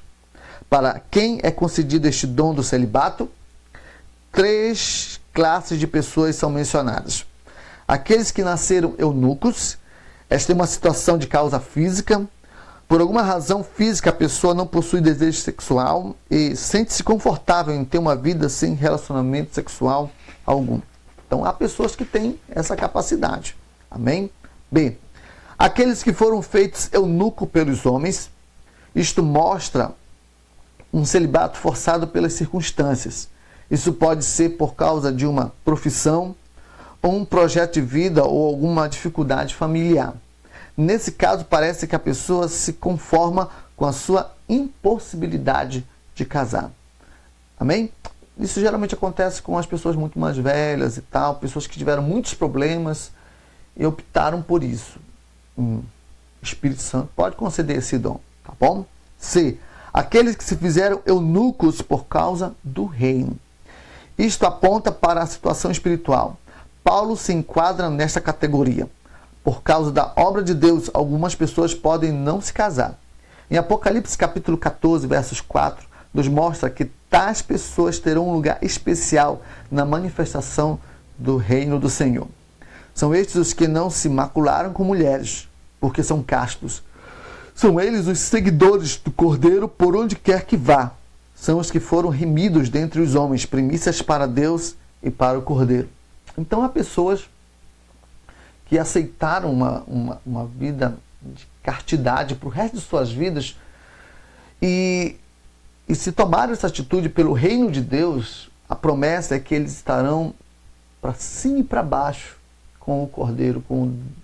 Para quem é concedido este dom do celibato, 3 classes de pessoas são mencionadas. Aqueles que nasceram eunucos, esta é uma situação de causa física. Por alguma razão física, a pessoa não possui desejo sexual e sente-se confortável em ter uma vida sem relacionamento sexual algum. Então, há pessoas que têm essa capacidade. Amém? B. Aqueles que foram feitos eunuco pelos homens, isto mostra um celibato forçado pelas circunstâncias. Isso pode ser por causa de uma profissão, ou um projeto de vida ou alguma dificuldade familiar. Nesse caso, parece que a pessoa se conforma com a sua impossibilidade de casar. Amém? Isso geralmente acontece com as pessoas muito mais velhas e tal, pessoas que tiveram muitos problemas e optaram por isso. O Espírito Santo pode conceder esse dom, tá bom? C. Aqueles que se fizeram eunucos por causa do reino. Isto aponta para a situação espiritual. Paulo se enquadra nesta categoria. Por causa da obra de Deus, algumas pessoas podem não se casar. Em Apocalipse capítulo 14, versos 4, nos mostra que tais pessoas terão um lugar especial na manifestação do reino do Senhor. São estes os que não se macularam com mulheres, porque são castos. São eles os seguidores do Cordeiro por onde quer que vá. São os que foram remidos dentre os homens, primícias para Deus e para o Cordeiro. Então há pessoas que aceitaram uma vida de castidade para o resto de suas vidas e se tomaram essa atitude pelo reino de Deus, a promessa é que eles estarão para cima e para baixo com o Cordeiro,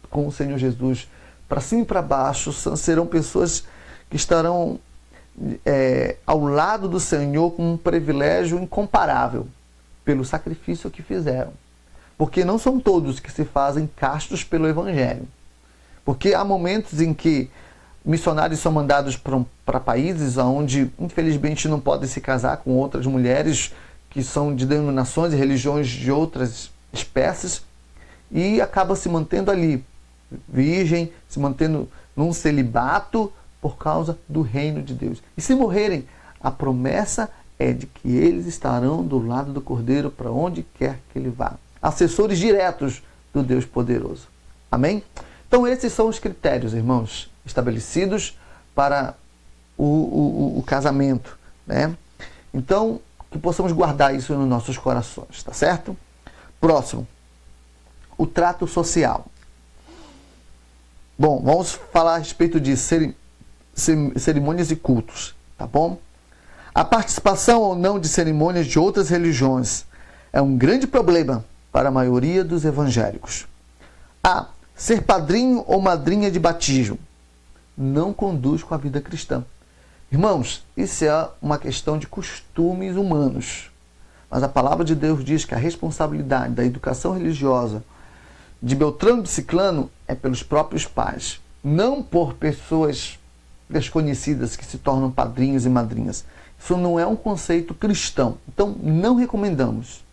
com o Senhor Jesus. Para cima e para baixo serão pessoas que estarão ao lado do Senhor com um privilégio incomparável pelo sacrifício que fizeram. Porque não são todos que se fazem castos pelo Evangelho. Porque há momentos em que missionários são mandados para países onde, infelizmente, não podem se casar com outras mulheres que são de denominações e religiões de outras espécies e acaba se mantendo ali, virgem, se mantendo num celibato por causa do reino de Deus. E se morrerem, a promessa é de que eles estarão do lado do Cordeiro para onde quer que ele vá. Assessores diretos do Deus poderoso. Amém? Então esses são os critérios, irmãos, estabelecidos para o casamento, né? Então, que possamos guardar isso nos nossos corações, tá certo? Próximo, o trato social. Bom, vamos falar a respeito de cerimônias e cultos, tá bom? A participação ou não de cerimônias de outras religiões é um grande problema para a maioria dos evangélicos. A. Ser padrinho ou madrinha de batismo não conduz com a vida cristã. Irmãos, isso é uma questão de costumes humanos. Mas a palavra de Deus diz que a responsabilidade da educação religiosa de Beltrano de Ciclano é pelos próprios pais, não por pessoas desconhecidas que se tornam padrinhos e madrinhas. Isso não é um conceito cristão. Então, não recomendamos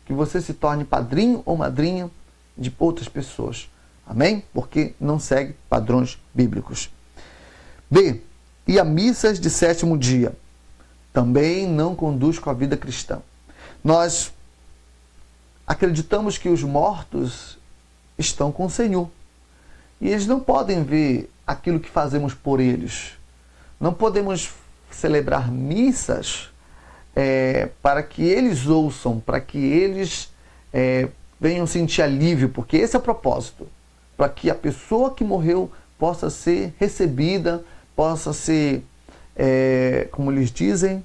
que você se torne padrinho ou madrinha de outras pessoas. Amém? Porque não segue padrões bíblicos. B. E a missas de sétimo dia também não conduz com a vida cristã. Nós acreditamos que os mortos estão com o Senhor. E eles não podem ver aquilo que fazemos por eles. Não podemos celebrar missas para que eles ouçam, para que eles venham sentir alívio, porque esse é o propósito. Para que a pessoa que morreu possa ser recebida, possa ser, como eles dizem,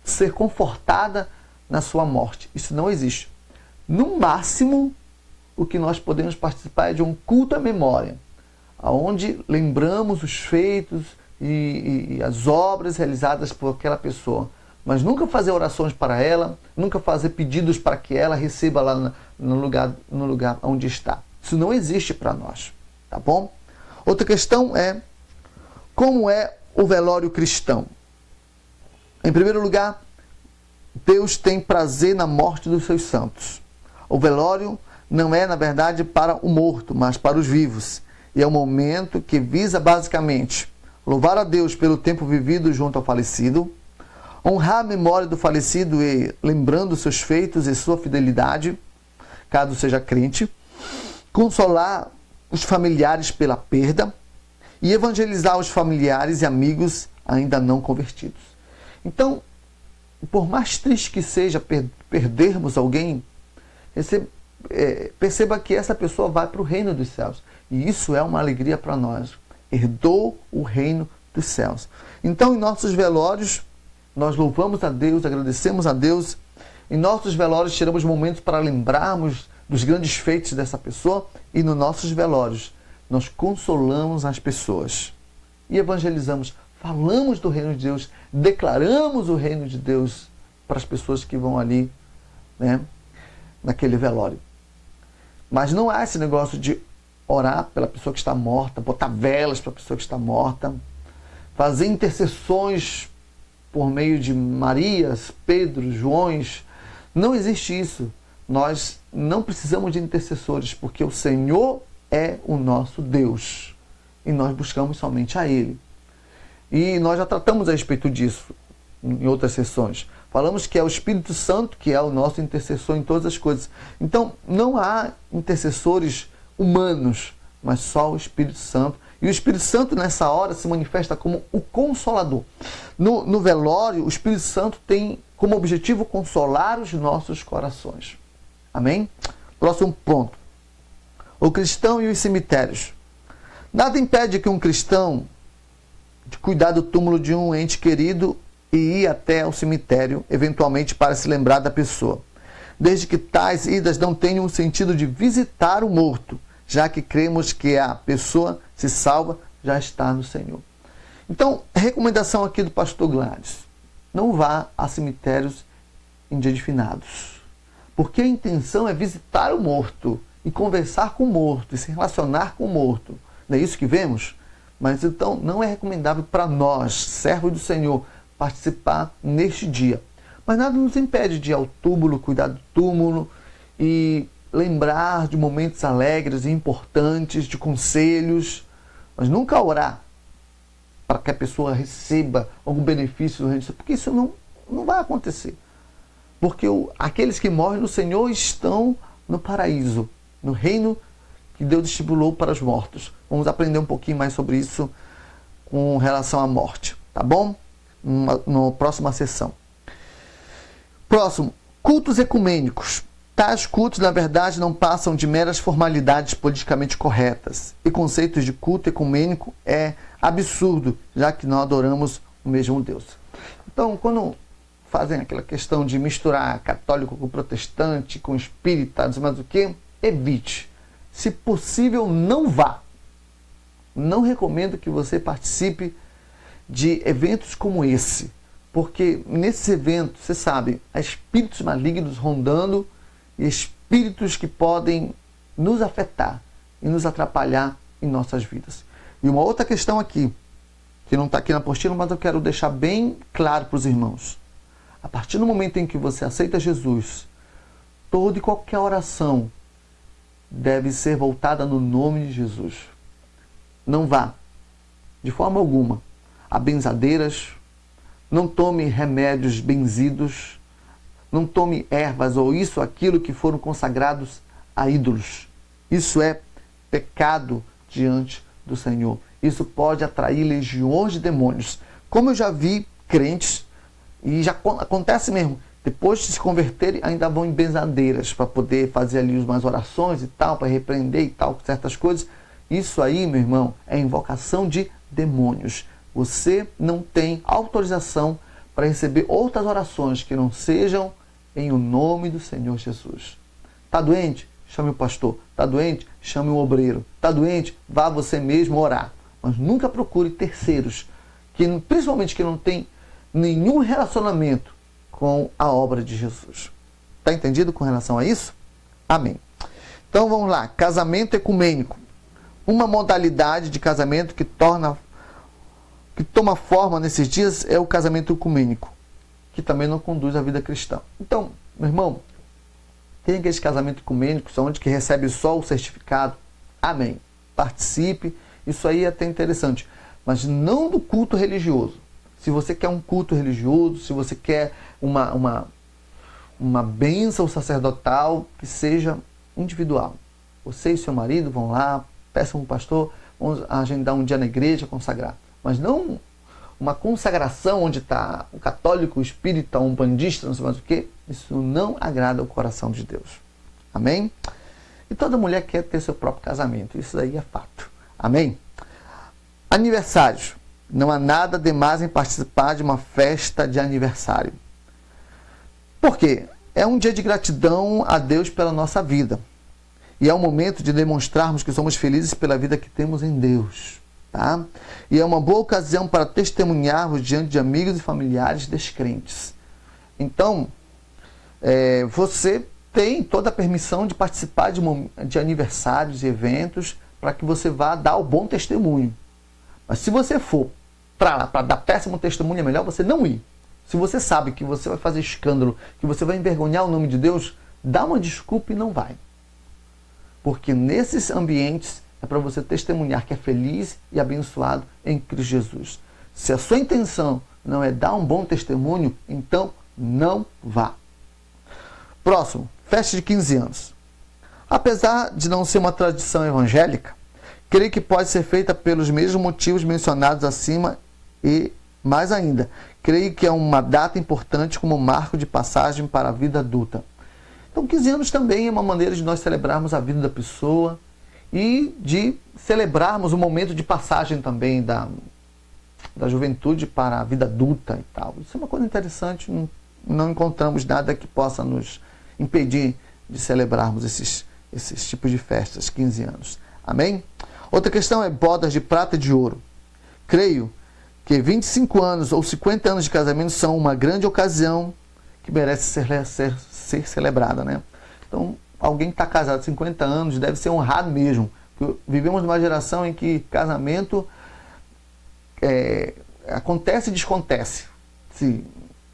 ser confortada na sua morte. Isso não existe. No máximo, o que nós podemos participar é de um culto à memória, onde lembramos os feitos e as obras realizadas por aquela pessoa. Mas nunca fazer orações para ela, nunca fazer pedidos para que ela receba lá no lugar onde está. Isso não existe para nós, tá bom? Outra questão é, como é o velório cristão? Em primeiro lugar, Deus tem prazer na morte dos seus santos. O velório não é, na verdade, para o morto, mas para os vivos. E é um momento que visa basicamente louvar a Deus pelo tempo vivido junto ao falecido, honrar a memória do falecido e lembrando seus feitos e sua fidelidade, caso seja crente, consolar os familiares pela perda e evangelizar os familiares e amigos ainda não convertidos. Então, por mais triste que seja perdermos alguém, perceba que essa pessoa vai para o reino dos céus. E isso é uma alegria para nós. Herdou o reino dos céus. Então, em nossos velórios, nós louvamos a Deus, agradecemos a Deus. Em nossos velórios, tiramos momentos para lembrarmos dos grandes feitos dessa pessoa. E nos nossos velórios, nós consolamos as pessoas. E evangelizamos, falamos do reino de Deus, declaramos o reino de Deus para as pessoas que vão ali, naquele velório. Mas não há esse negócio de orar pela pessoa que está morta, botar velas para a pessoa que está morta, fazer intercessões por meio de Marias, Pedro, Joões. Não existe isso. Nós não precisamos de intercessores, porque o Senhor é o nosso Deus. E nós buscamos somente a Ele. E nós já tratamos a respeito disso em outras sessões. Falamos que é o Espírito Santo que é o nosso intercessor em todas as coisas. Então, não há intercessores humanos, mas só o Espírito Santo. E o Espírito Santo, nessa hora, se manifesta como o Consolador. No velório, o Espírito Santo tem como objetivo consolar os nossos corações. Amém? Próximo ponto. O cristão e os cemitérios. Nada impede que um cristão de cuidar do túmulo de um ente querido e ir até o cemitério, eventualmente para se lembrar da pessoa, desde que tais idas não tenham o sentido de visitar o morto, já que cremos que a pessoa se salva, já está no Senhor. Então, a recomendação aqui do pastor Gladys: não vá a cemitérios em dia de finados, porque a intenção é visitar o morto e conversar com o morto e se relacionar com o morto. Não é isso que vemos? Mas então não é recomendável para nós, servos do Senhor, participar neste dia. Mas nada nos impede de ir ao túmulo, cuidar do túmulo e lembrar de momentos alegres e importantes, de conselhos, mas nunca orar para que a pessoa receba algum benefício do reino, porque isso não vai acontecer. Porque aqueles que morrem no Senhor estão no paraíso, no reino que Deus estipulou para os mortos. Vamos aprender um pouquinho mais sobre isso com relação à morte, tá bom? Na próxima sessão. Próximo, cultos ecumênicos. Tais cultos, na verdade, não passam de meras formalidades politicamente corretas. E conceitos de culto ecumênico é absurdo, já que nós adoramos o mesmo Deus. Então, quando fazem aquela questão de misturar católico com protestante, com espírita, não sei mais o que, evite. Se possível, não vá. Não recomendo que você participe de eventos como esse. Porque nesses eventos, você sabe, há espíritos malignos rondando e espíritos que podem nos afetar e nos atrapalhar em nossas vidas. E uma outra questão aqui, que não está aqui na apostila, mas eu quero deixar bem claro para os irmãos. A partir do momento em que você aceita Jesus, toda e qualquer oração deve ser voltada no nome de Jesus. Não vá, de forma alguma, a benzadeiras, não tome remédios benzidos, não tome ervas ou isso ou aquilo que foram consagrados a ídolos. Isso é pecado diante do Senhor. Isso pode atrair legiões de demônios. Como eu já vi crentes, e já acontece mesmo, depois de se converterem, ainda vão em benzadeiras para poder fazer ali umas orações e tal, para repreender e tal, certas coisas. Isso aí, meu irmão, é invocação de demônios. Você não tem autorização para receber outras orações que não sejam em o nome do Senhor Jesus. Está doente? Chame o pastor. Está doente? Chame o obreiro. Está doente? Vá você mesmo orar. Mas nunca procure terceiros, principalmente que não tem nenhum relacionamento com a obra de Jesus. Está entendido com relação a isso? Amém. Então vamos lá. Casamento ecumênico. Uma modalidade de casamento que toma forma nesses dias é o casamento ecumênico, que também não conduz à vida cristã. Então, meu irmão, tem aqueles casamentos ecumênicos onde que recebe só o certificado. Amém. Participe. Isso aí é até interessante. Mas não do culto religioso. Se você quer um culto religioso, se você quer uma bênção sacerdotal, que seja individual. Você e seu marido vão lá, peçam um pastor, vamos agendar um dia na igreja, consagrar. Mas não uma consagração onde está o católico, o espírita, um bandista, não sei mais o que. Isso não agrada o coração de Deus. Amém? E toda mulher quer ter seu próprio casamento. Isso aí é fato. Amém? Aniversários. Não há nada demais em participar de uma festa de aniversário. Por quê? É um dia de gratidão a Deus pela nossa vida. E é um momento de demonstrarmos que somos felizes pela vida que temos em Deus. Tá? E é uma boa ocasião para testemunharmos diante de amigos e familiares descrentes. Então, você tem toda a permissão de participar de aniversários e eventos para que você vá dar o bom testemunho. Mas se você for para lá para dar péssimo testemunho, é melhor você não ir. Se você sabe que você vai fazer escândalo, que você vai envergonhar o nome de Deus, dá uma desculpa e não vai. Porque nesses ambientes é para você testemunhar que é feliz e abençoado em Cristo Jesus. Se a sua intenção não é dar um bom testemunho, então não vá. Próximo, festa de 15 anos. Apesar de não ser uma tradição evangélica, creio que pode ser feita pelos mesmos motivos mencionados acima e, mais ainda, creio que é uma data importante como marco de passagem para a vida adulta. Então, 15 anos também é uma maneira de nós celebrarmos a vida da pessoa e de celebrarmos o momento de passagem também da juventude para a vida adulta e tal. Isso é uma coisa interessante, não encontramos nada que possa nos impedir de celebrarmos esses tipos de festas, 15 anos. Amém? Outra questão é bodas de prata e de ouro. Creio que 25 anos ou 50 anos de casamento são uma grande ocasião que merece ser celebrada, né? Então, alguém que está casado há 50 anos deve ser honrado mesmo. Porque vivemos numa geração em que casamento acontece e descontece. Se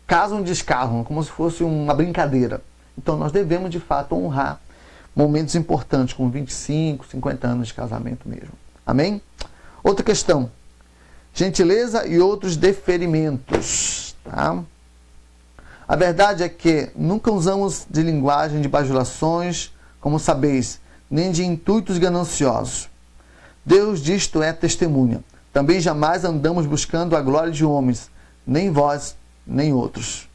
casam e descasam, como se fosse uma brincadeira. Então, nós devemos, de fato, honrar momentos importantes, como 25, 50 anos de casamento mesmo. Amém? Outra questão. Gentileza e outros deferimentos. Tá? A verdade é que nunca usamos de linguagem de bajulações, como sabeis, nem de intuitos gananciosos. Deus disto é testemunha. Também jamais andamos buscando a glória de homens, nem vós, nem outros.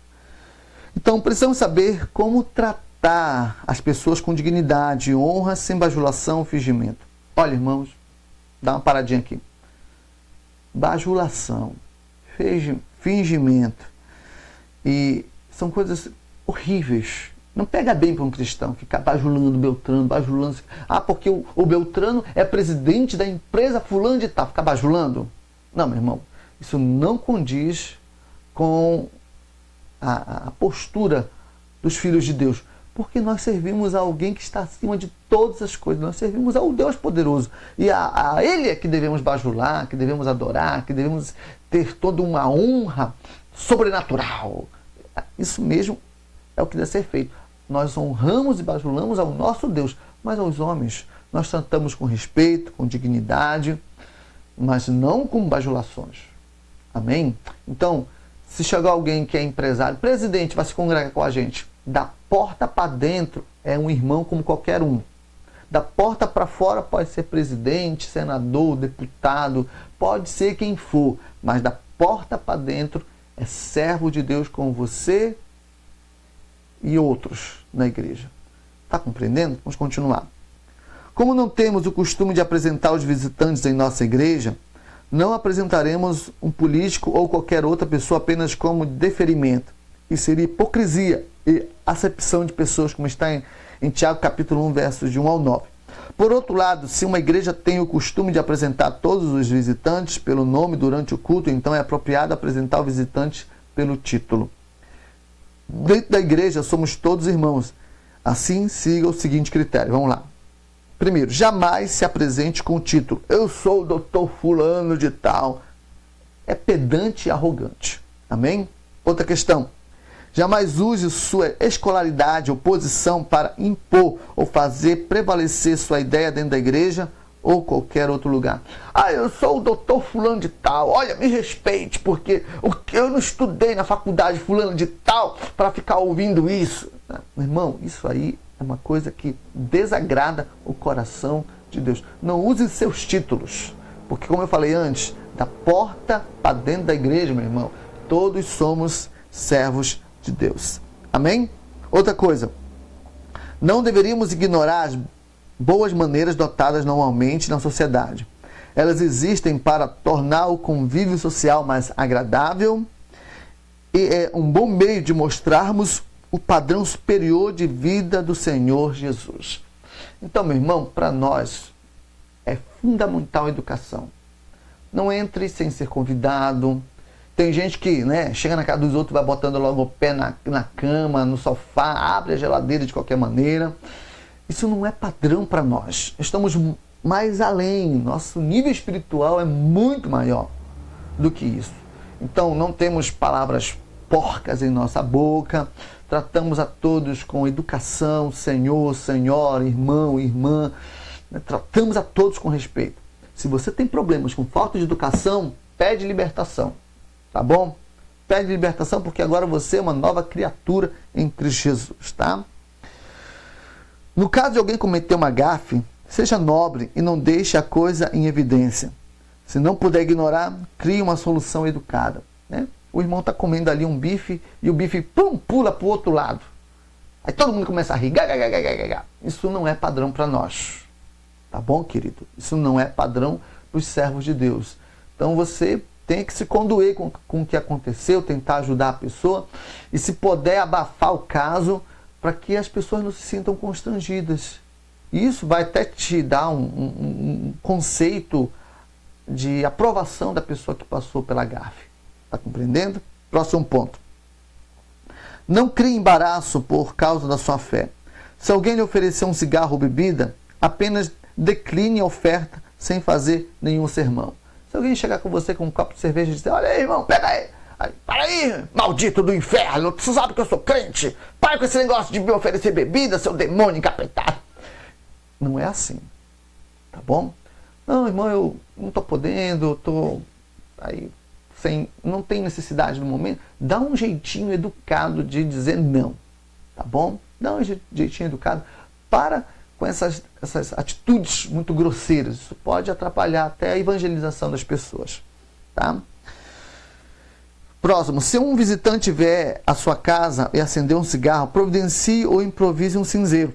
Então, precisamos saber como tratar as pessoas com dignidade e honra, sem bajulação ou fingimento. Olha, irmãos, dá uma paradinha aqui. Bajulação, fingimento, e são coisas horríveis. Não pega bem para um cristão ficar bajulando Beltrano, bajulando. Ah, porque o Beltrano é presidente da empresa fulano de tal. Ficar bajulando? Não, meu irmão. Isso não condiz com a postura dos filhos de Deus, porque nós servimos a alguém que está acima de todas as coisas, nós servimos ao Deus poderoso, e a Ele é que devemos bajular, que devemos adorar, que devemos ter toda uma honra sobrenatural. Isso mesmo é o que deve ser feito. Nós honramos e bajulamos ao nosso Deus, mas aos homens nós tratamos com respeito, com dignidade, mas não com bajulações. Amém? Então, se chegar alguém que é empresário, presidente, vai se congregar com a gente, da porta para dentro é um irmão como qualquer um. Da porta para fora pode ser presidente, senador, deputado, pode ser quem for, mas da porta para dentro é servo de Deus como você e outros na igreja. Está compreendendo? Vamos continuar. Como não temos o costume de apresentar os visitantes em nossa igreja, não apresentaremos um político ou qualquer outra pessoa apenas como deferimento. Isso seria hipocrisia e acepção de pessoas, como está em Tiago capítulo 1, versos de 1 ao 9. Por outro lado, se uma igreja tem o costume de apresentar todos os visitantes pelo nome durante o culto, então é apropriado apresentar o visitante pelo título. Dentro da igreja somos todos irmãos. Assim, siga o seguinte critério. Vamos lá. Primeiro, jamais se apresente com o título eu sou o doutor fulano de tal. É pedante e arrogante. Amém? Outra questão. Jamais use sua escolaridade ou posição para impor ou fazer prevalecer sua ideia dentro da igreja ou qualquer outro lugar. Eu sou o doutor fulano de tal. Olha, me respeite, porque eu não estudei na faculdade fulano de tal para ficar ouvindo isso. Meu irmão, isso aí é uma coisa que desagrada o coração de Deus. Não use seus títulos, porque como eu falei antes, da porta para dentro da igreja, meu irmão, todos somos servos de Deus. Amém? Outra coisa, não deveríamos ignorar as boas maneiras adotadas normalmente na sociedade. Elas existem para tornar o convívio social mais agradável e é um bom meio de mostrarmos o padrão superior de vida do Senhor Jesus. Então, meu irmão, para nós é fundamental a educação. Não entre sem ser convidado. Tem gente que chega na casa dos outros, vai botando logo o pé na cama, no sofá, abre a geladeira de qualquer maneira. Isso não é padrão para nós. Estamos mais além. Nosso nível espiritual é muito maior do que isso. Então, não temos palavras porcas em nossa boca. Tratamos a todos com educação, senhor, senhora, irmão, irmã. Tratamos a todos com respeito. Se você tem problemas com falta de educação, pede libertação. Tá bom? Pede libertação, porque agora você é uma nova criatura em Cristo Jesus, tá? No caso de alguém cometer uma gafe, seja nobre e não deixe a coisa em evidência. Se não puder ignorar, crie uma solução educada, né? O irmão está comendo ali um bife e o bife pula para o outro lado. Aí todo mundo começa a rir. Isso não é padrão para nós. Tá bom, querido? Isso não é padrão para os servos de Deus. Então você tem que se condoer com o que aconteceu, tentar ajudar a pessoa e, se puder, abafar o caso para que as pessoas não se sintam constrangidas. Isso vai até te dar um conceito de aprovação da pessoa que passou pela gafe. Está compreendendo? Próximo ponto. Não crie embaraço por causa da sua fé. Se alguém lhe oferecer um cigarro ou bebida, apenas decline a oferta sem fazer nenhum sermão. Se alguém chegar com você com um copo de cerveja e dizer, olha aí, irmão, pega aí. Para aí, maldito do inferno, tu sabe que eu sou crente. Para com esse negócio de me oferecer bebida, seu demônio encapetado. Não é assim. Tá bom? Não, irmão, eu não estou podendo, estou aí... não tem necessidade no momento, dá um jeitinho educado de dizer não, tá bom? Dá um jeitinho educado, para com essas atitudes muito grosseiras. Isso pode atrapalhar até a evangelização das pessoas, tá? Próximo, se um visitante vier à sua casa e acender um cigarro, providencie ou improvise um cinzeiro.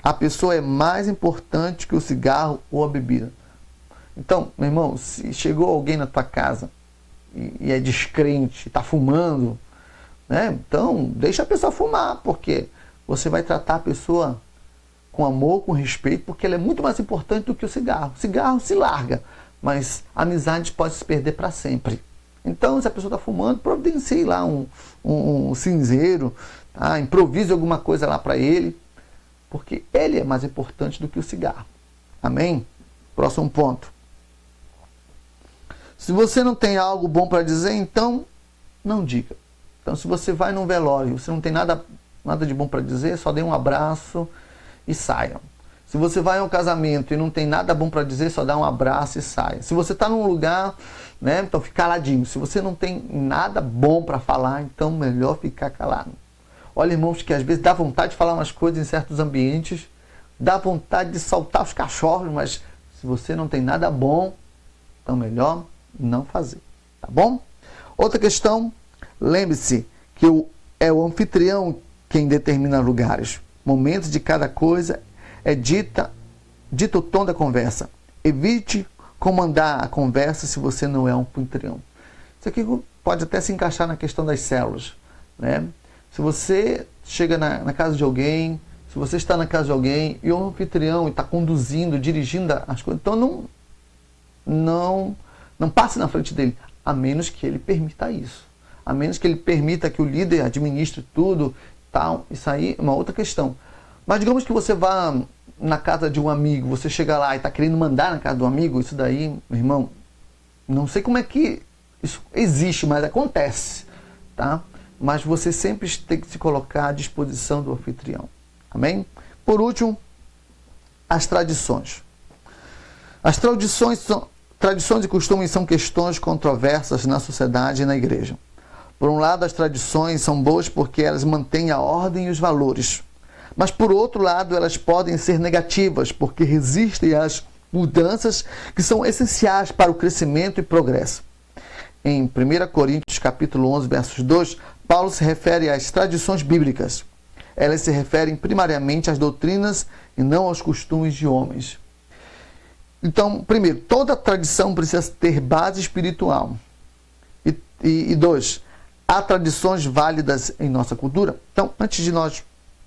A pessoa é mais importante que o cigarro ou a bebida. Então, meu irmão, se chegou alguém na tua casa e é descrente, está fumando, né? Então deixa a pessoa fumar, porque você vai tratar a pessoa com amor, com respeito, porque ela é muito mais importante do que o cigarro. O cigarro se larga, mas a amizade pode se perder para sempre. Então, se a pessoa está fumando, providencie lá um cinzeiro, tá? Improvise alguma coisa lá para ele, porque ele é mais importante do que o cigarro. Amém? Próximo ponto. Se você não tem algo bom para dizer, então não diga. Então, se você vai num velório, você não tem nada de bom para dizer, só dê um abraço e saia. Se você vai a um casamento e não tem nada bom para dizer, só dá um abraço e saia. Se você está num lugar, né, então fica caladinho. Se você não tem nada bom para falar, então melhor ficar calado. Olha, irmãos, que às vezes dá vontade de falar umas coisas em certos ambientes, dá vontade de soltar os cachorros, mas se você não tem nada bom, então melhor não fazer, tá bom? Outra questão, lembre-se que é o anfitrião quem determina lugares, momentos de cada coisa, é dita o tom da conversa. Evite comandar a conversa se você não é um anfitrião. Isso aqui pode até se encaixar na questão das células, né? Se você chega na casa de alguém, se você está na casa de alguém e o anfitrião está conduzindo, dirigindo as coisas, então não passe na frente dele, a menos que ele permita isso. A menos que ele permita que o líder administre tudo, tal. Isso aí é uma outra questão. Mas digamos que você vá na casa de um amigo, você chega lá e está querendo mandar na casa do amigo, isso daí, meu irmão, não sei como é que isso existe, mas acontece, tá? Mas você sempre tem que se colocar à disposição do anfitrião. Amém? Por último, as tradições. As tradições e costumes são questões controversas na sociedade e na igreja. Por um lado, as tradições são boas porque elas mantêm a ordem e os valores. Mas, por outro lado, elas podem ser negativas porque resistem às mudanças que são essenciais para o crescimento e progresso. Em 1 Coríntios capítulo 11, versos 2, Paulo se refere às tradições bíblicas. Elas se referem primariamente às doutrinas e não aos costumes de homens. Então, primeiro, toda tradição precisa ter base espiritual. E dois, há tradições válidas em nossa cultura? Então, antes de nós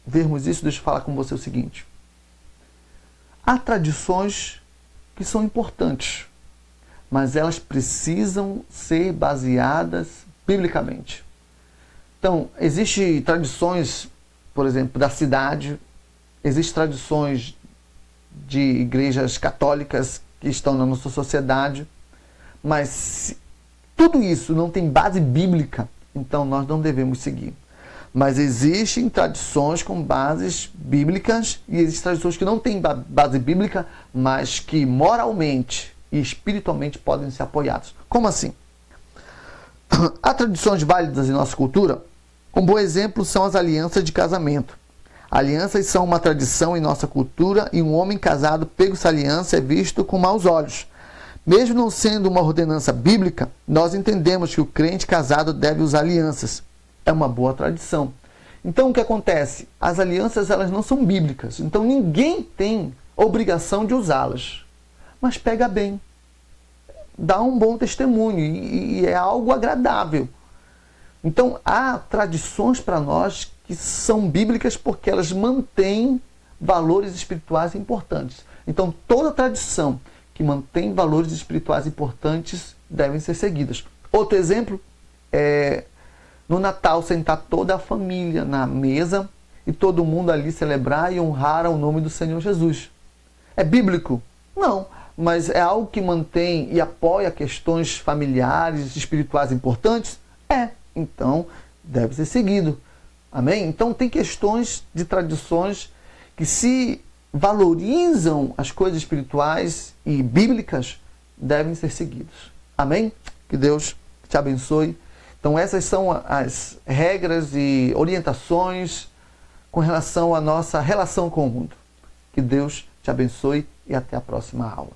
vermos isso, deixa eu falar com você o seguinte. Há tradições que são importantes, mas elas precisam ser baseadas biblicamente. Então, existem tradições, por exemplo, da cidade, existem tradições de igrejas católicas que estão na nossa sociedade, mas se tudo isso não tem base bíblica, então nós não devemos seguir. Mas existem tradições com bases bíblicas e existem tradições que não têm base bíblica, mas que moralmente e espiritualmente podem ser apoiadas. Como assim? Há tradições válidas em nossa cultura? Um bom exemplo são as alianças de casamento. Alianças são uma tradição em nossa cultura e um homem casado pego essa aliança é visto com maus olhos. Mesmo não sendo uma ordenança bíblica, nós entendemos que o crente casado deve usar alianças. É uma boa tradição. Então o que acontece? As alianças elas não são bíblicas, então ninguém tem obrigação de usá-las. Mas pega bem, dá um bom testemunho e é algo agradável. Então há tradições para nós que são bíblicas porque elas mantêm valores espirituais importantes. Então toda tradição que mantém valores espirituais importantes devem ser seguidas. Outro exemplo é no Natal sentar toda a família na mesa e todo mundo ali celebrar e honrar o nome do Senhor Jesus. É bíblico? Não, mas é algo que mantém e apoia questões familiares, espirituais importantes? É, então deve ser seguido. Amém? Então tem questões de tradições que se valorizam as coisas espirituais e bíblicas, devem ser seguidos. Amém? Que Deus te abençoe. Então essas são as regras e orientações com relação à nossa relação com o mundo. Que Deus te abençoe e até a próxima aula.